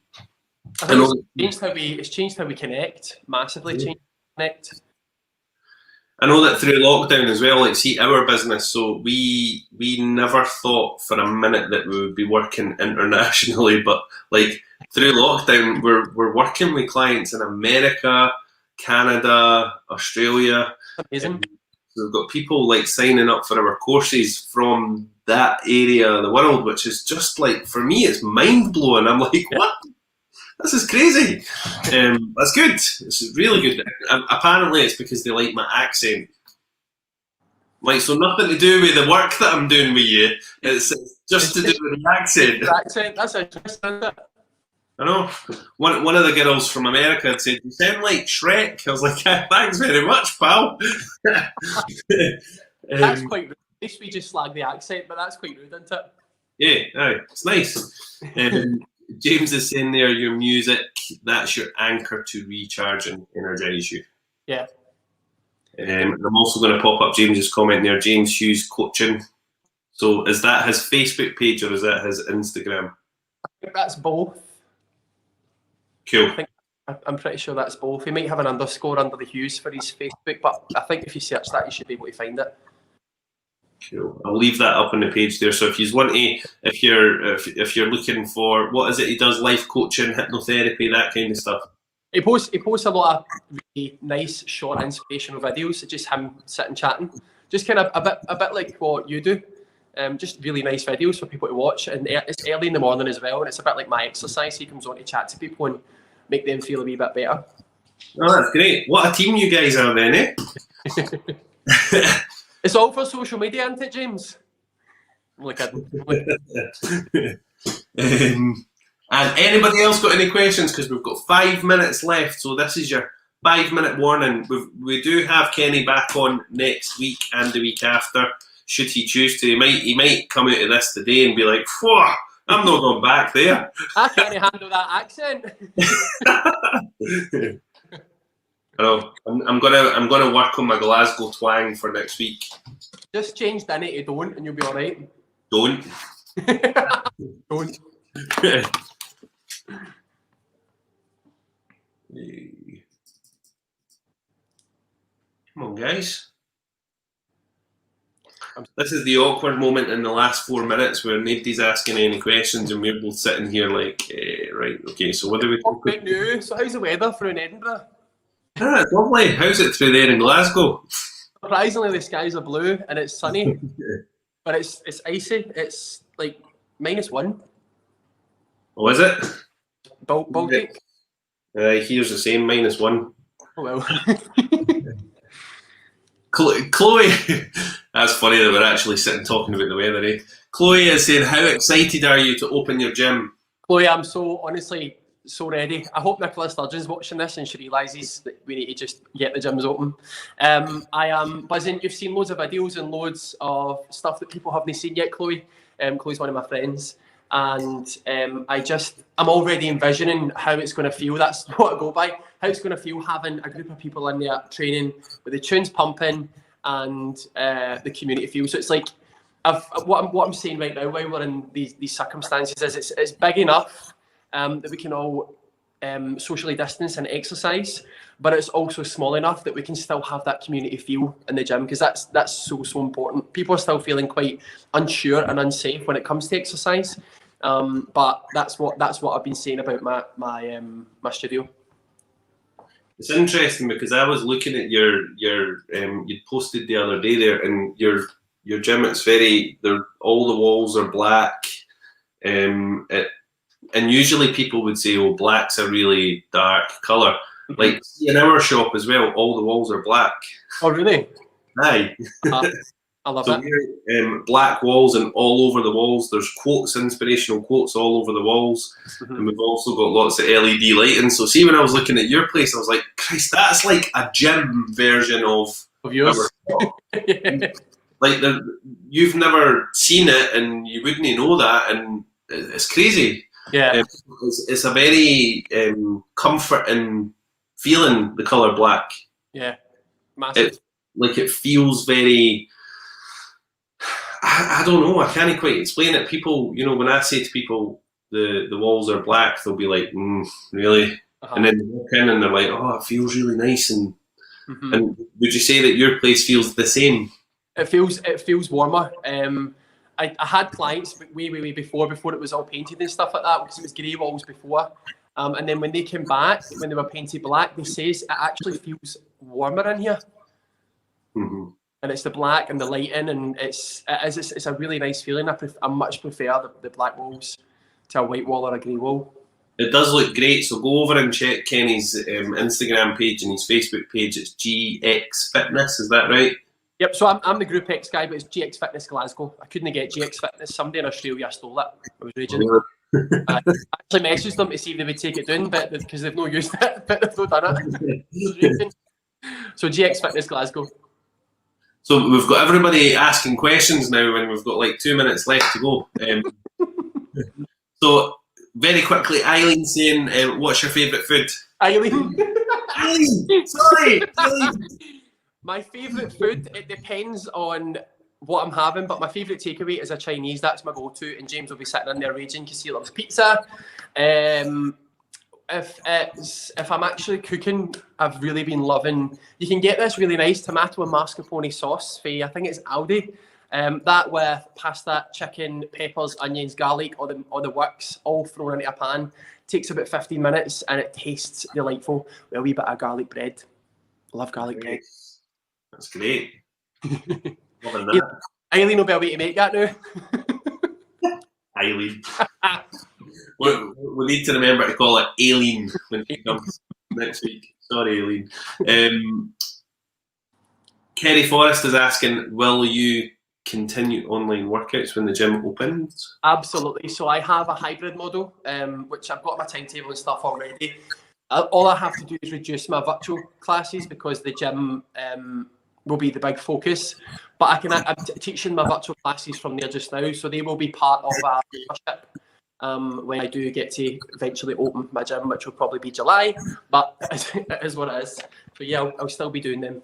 think it's changed how we connect, massively changed how we connect. I know that through lockdown as well, like see our business, so we never thought for a minute that we would be working internationally, but like through lockdown we're working with clients in America, Canada, Australia. Amazing. So we've got people like signing up for our courses from that area of the world, which is just like, for me, it's mind blowing. I'm like, what? This is crazy. That's good. It's really good. Apparently, it's because they like my accent. Like, so nothing to do with the work that I'm doing with you. It's just to do with the accent. The accent, that's interesting, isn't it? I know. One of the girls from America had said, "You sound like Shrek." I was like, "Thanks very much, pal." That's quite rude. At least we just slag the accent, but that's quite rude, isn't it? Yeah, it's nice. James is saying there, your music, that's your anchor to recharge and energise you. Yeah. I'm also going to pop up James's comment there, James Hughes Coaching. So is that his Facebook page or is that his Instagram? I think that's both. Cool. I'm pretty sure that's both. He might have an underscore under the Hughes for his Facebook, but I think if you search that, you should be able to find it. Cool. I'll leave that up on the page there. So if you want to, if you're looking for, what is it he does? Life coaching, hypnotherapy, that kind of stuff. He posts a lot of really nice, short, inspirational videos. Just him sitting chatting, just kind of a bit like what you do. Just really nice videos for people to watch, and it's early in the morning as well, and it's a bit like my exercise. He comes on to chat to people and make them feel a wee bit better. Oh, that's great. What a team you guys are then, eh? It's all for social media, isn't it, James? And anybody else got any questions? Because we've got 5 minutes left, so this is your 5-minute warning. We do have Kenny back on next week and the week after, should he choose to. He might come out of this today and be like, "Whoa, I'm not going back there." I can't handle that accent. Oh, I'm gonna work on my Glasgow twang for next week. Just change Danny to don't, and you'll be all right. Don't. Don't. Come on, guys. This is the awkward moment in the last 4 minutes where nobody's asking any questions and we're both sitting here like, right, okay, so what do we talk about new? So how's the weather through in Edinburgh? Ah, it's lovely. How's it through there in Glasgow? Surprisingly, the skies are blue and it's sunny, but it's icy. It's like -1. Oh, is it? Baltic. Here's the same, -1. Oh well. Chloe, that's funny that we're actually sitting talking about the weather, eh? Chloe is saying, how excited are you to open your gym? Chloe, I'm honestly so ready. I hope Nicola Sturgeon's watching this and she realises that we need to just get the gyms open. I am buzzing. You've seen loads of videos and loads of stuff that people haven't seen yet, Chloe. Chloe's one of my friends. And I'm already envisioning how it's going to feel. That's what I go by. How it's going to feel having a group of people in there training with the tunes pumping and the community feel. So it's like, what I'm saying right now while we're in these circumstances is it's big enough that we can all socially distance and exercise, but it's also small enough that we can still have that community feel in the gym, because that's so important. People are still feeling quite unsure and unsafe when it comes to exercise, but that's what I've been saying about my studio. It's interesting because I was looking at you'd posted the other day there, and your gym, it's all the walls are black, and usually people would say, "Oh, black's a really dark colour." Like in our shop as well, all the walls are black. Oh, really? Aye. I love So it. black walls, and all over the walls there's quotes, inspirational quotes all over the walls. And we've also got lots of LED lighting. So see, when I was looking at your place, I was like, Christ, that's like a gym version of yours. Like you've never seen it, and you wouldn't know that, and it's crazy. Yeah. It's a very comforting feeling, the colour black. Yeah, massive. It feels very... I don't know, I can't quite explain it. People, when I say to people the walls are black, they'll be like, really? And then they walk in and they're like, oh, it feels really nice. And and would you say that your place feels the same? It feels warmer. I had clients way before it was all painted and stuff like that, because it was grey walls before. And then when they came back, when they were painted black, they says it actually feels warmer in here. And it's the black and the lighting, and it's a really nice feeling. I much prefer the black walls to a white wall or a grey wall. It does look great. So go over and check Kenny's Instagram page and his Facebook page. It's GX Fitness, is that right? Yep. So I'm the Group X guy, but it's GX Fitness Glasgow. I couldn't get GX Fitness. Somebody in Australia stole it. I was raging. I actually messaged them to see if they would take it down, but because they've not used it, but they've not done it. So GX Fitness Glasgow. So we've got everybody asking questions now, and we've got like 2 minutes left to go. So very quickly, Eileen saying, what's your favourite food? Eileen? Eileen! Sorry! Eileen. My favourite food, it depends on what I'm having, but my favourite takeaway is a Chinese. That's my go-to, and James will be sitting in there raging because he loves pizza. If I'm actually cooking, I've really been loving... You can get this really nice tomato and mascarpone sauce for, I think it's Aldi. That with pasta, chicken, peppers, onions, garlic, all the works, all thrown into a pan. Takes about 15 minutes, and it tastes delightful with a wee bit of garlic bread. I love garlic bread. That's great. Loving that. Eileen will be able to make that now. Eileen. We need to remember to call it Aileen when she comes next week. Sorry, Aileen. Kerry Forrest is asking, will you continue online workouts when the gym opens? Absolutely. So I have a hybrid model, which I've got my timetable and stuff already. All I have to do is reduce my virtual classes because the gym will be the big focus. But I'm teaching my virtual classes from there just now, so they will be part of our membership when I do get to eventually open my gym, which will probably be July. But it is what it is. So yeah, I'll still be doing them.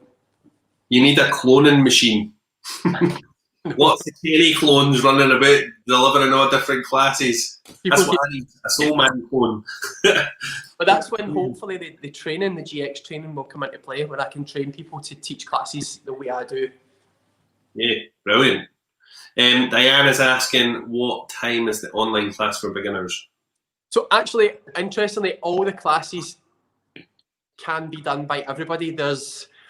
You need a cloning machine. Lots of Kerry clones running about, delivering all different classes. That's what I need, a soul man clone. But that's when hopefully the training, the GX training will come into play, where I can train people to teach classes the way I do. Yeah, brilliant. Diana's asking, what time is the online class for beginners? So actually, interestingly, all the classes can be done by everybody.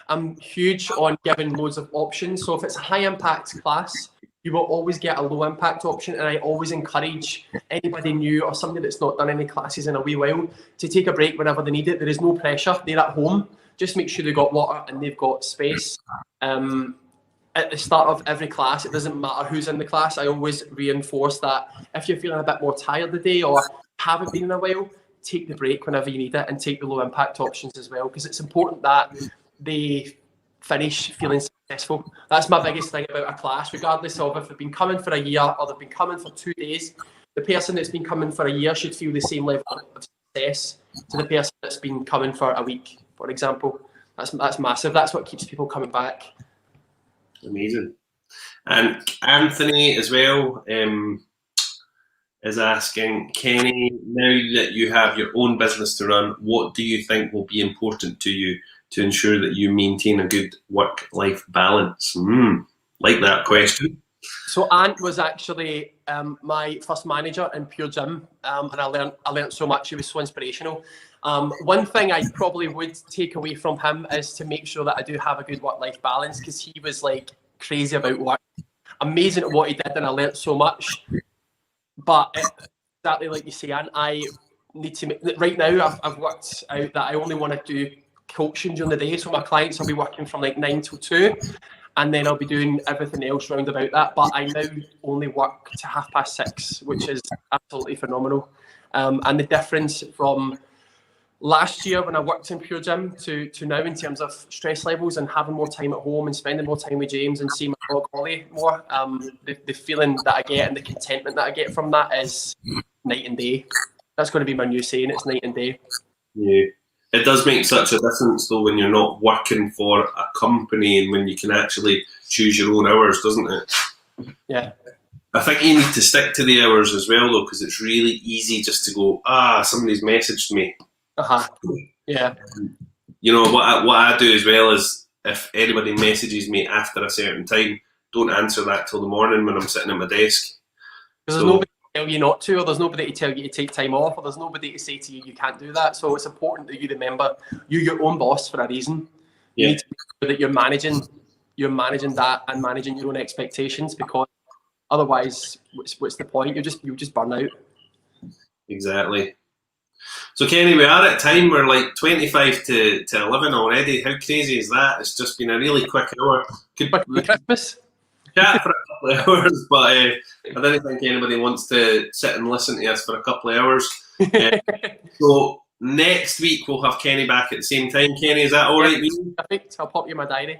I'm huge on giving loads of options. So if it's a high impact class, you will always get a low impact option. And I always encourage anybody new or somebody that's not done any classes in a wee while to take a break whenever they need it. There is no pressure. They're at home. Just make sure they've got water and they've got space. At the start of every class, it doesn't matter who's in the class. I always reinforce that if you're feeling a bit more tired today or haven't been in a while, take the break whenever you need it and take the low impact options as well, because it's important that they finish feeling successful. That's my biggest thing about a class, regardless of if they've been coming for a year or they've been coming for 2 days. The person that's been coming for a year should feel the same level of success to the person that's been coming for a week, for example. That's massive. That's what keeps people coming back. Amazing. And Anthony as well is asking, Kenny, now that you have your own business to run, what do you think will be important to you to ensure that you maintain a good work-life balance? Like that question. So Ant was actually my first manager in Pure Gym, and I learned so much. He was so inspirational. One thing I probably would take away from him is to make sure that I do have a good work-life balance, because he was like crazy about work, amazing at what he did, and I learned so much. But exactly like you say, Ant, I need to make, right now I've worked out that I only want to do coaching during the day, so my clients will be working from like 9 till 2, and then I'll be doing everything else round about that. But I now only work to 6:30, which is absolutely phenomenal. And the difference from last year when I worked in Pure Gym to now in terms of stress levels and having more time at home and spending more time with James and seeing my dog Ollie more, the feeling that I get and the contentment that I get from that is night and day. That's going to be my new saying, it's night and day. Yeah. It does make such a difference though when you're not working for a company and when you can actually choose your own hours, doesn't it? Yeah. I think you need to stick to the hours as well though, because it's really easy just to go, somebody's messaged me. Yeah. You know, what I do as well is if anybody messages me after a certain time, don't answer that till the morning when I'm sitting at my desk. Because there's nobody to tell you not to, or there's nobody to tell you to take time off, or there's nobody to say to you can't do that. So it's important that you remember you're your own boss for a reason. You need to make sure that you're managing that and managing your own expectations, because otherwise, what's the point? You just burn out. Exactly. So Kenny, we are at time. We're like 25 to 11 already. How crazy is that? It's just been a really quick hour. Quick Christmas. Chat for a couple of hours, but I don't think anybody wants to sit and listen to us for a couple of hours. So next week we'll have Kenny back at the same time. Kenny, is that all right with you? Perfect. I'll pop you in my diary.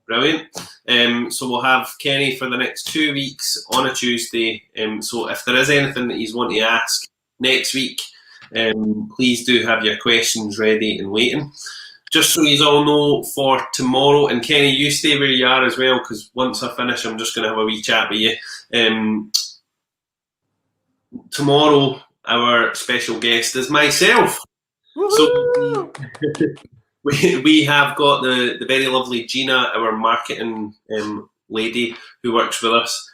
Brilliant. So we'll have Kenny for the next 2 weeks on a Tuesday. So if there is anything that you want to ask next week, please do have your questions ready and waiting. Just so you all know, for tomorrow, and Kenny, you stay where you are as well, because once I finish, I'm just going to have a wee chat with you. Tomorrow, our special guest is myself. Woo-hoo! So we have got the very lovely Gina, our marketing lady who works with us.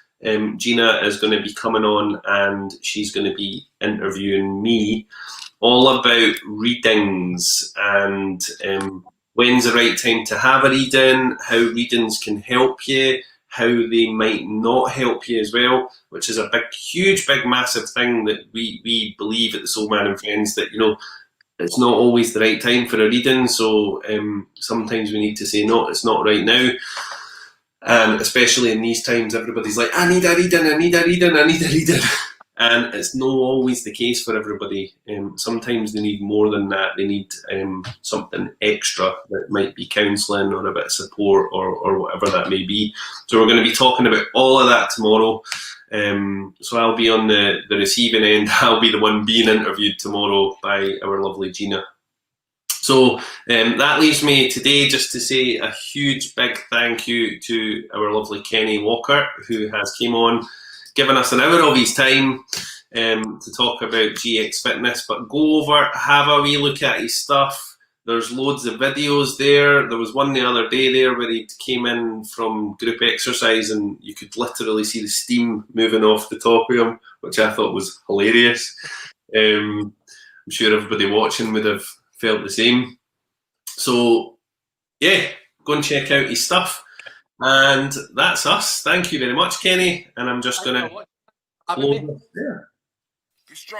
Gina is going to be coming on and she's going to be interviewing me all about readings and when's the right time to have a reading, how readings can help you, how they might not help you as well, which is a huge, massive thing that we believe at the Soul Man and Friends, that, you know, it's not always the right time for a reading. So sometimes we need to say, no, it's not right now. And especially in these times, everybody's like, I need a reading. And it's not always the case for everybody. Sometimes they need more than that. They need something extra that might be counselling or a bit of support or whatever that may be. So we're going to be talking about all of that tomorrow. So I'll be on the receiving end. I'll be the one being interviewed tomorrow by our lovely Gina. So that leaves me today just to say a huge big thank you to our lovely Kenny Walker, who has came on, given us an hour of his time to talk about GX Fitness. But go over, have a wee look at his stuff. There's loads of videos there. There was one the other day there where he came in from group exercise and you could literally see the steam moving off the top of him, which I thought was hilarious. I'm sure everybody watching would have felt the same. So yeah, go and check out his stuff. And that's us. Thank you very much, Kenny. And I'm just going to close there. Be strong.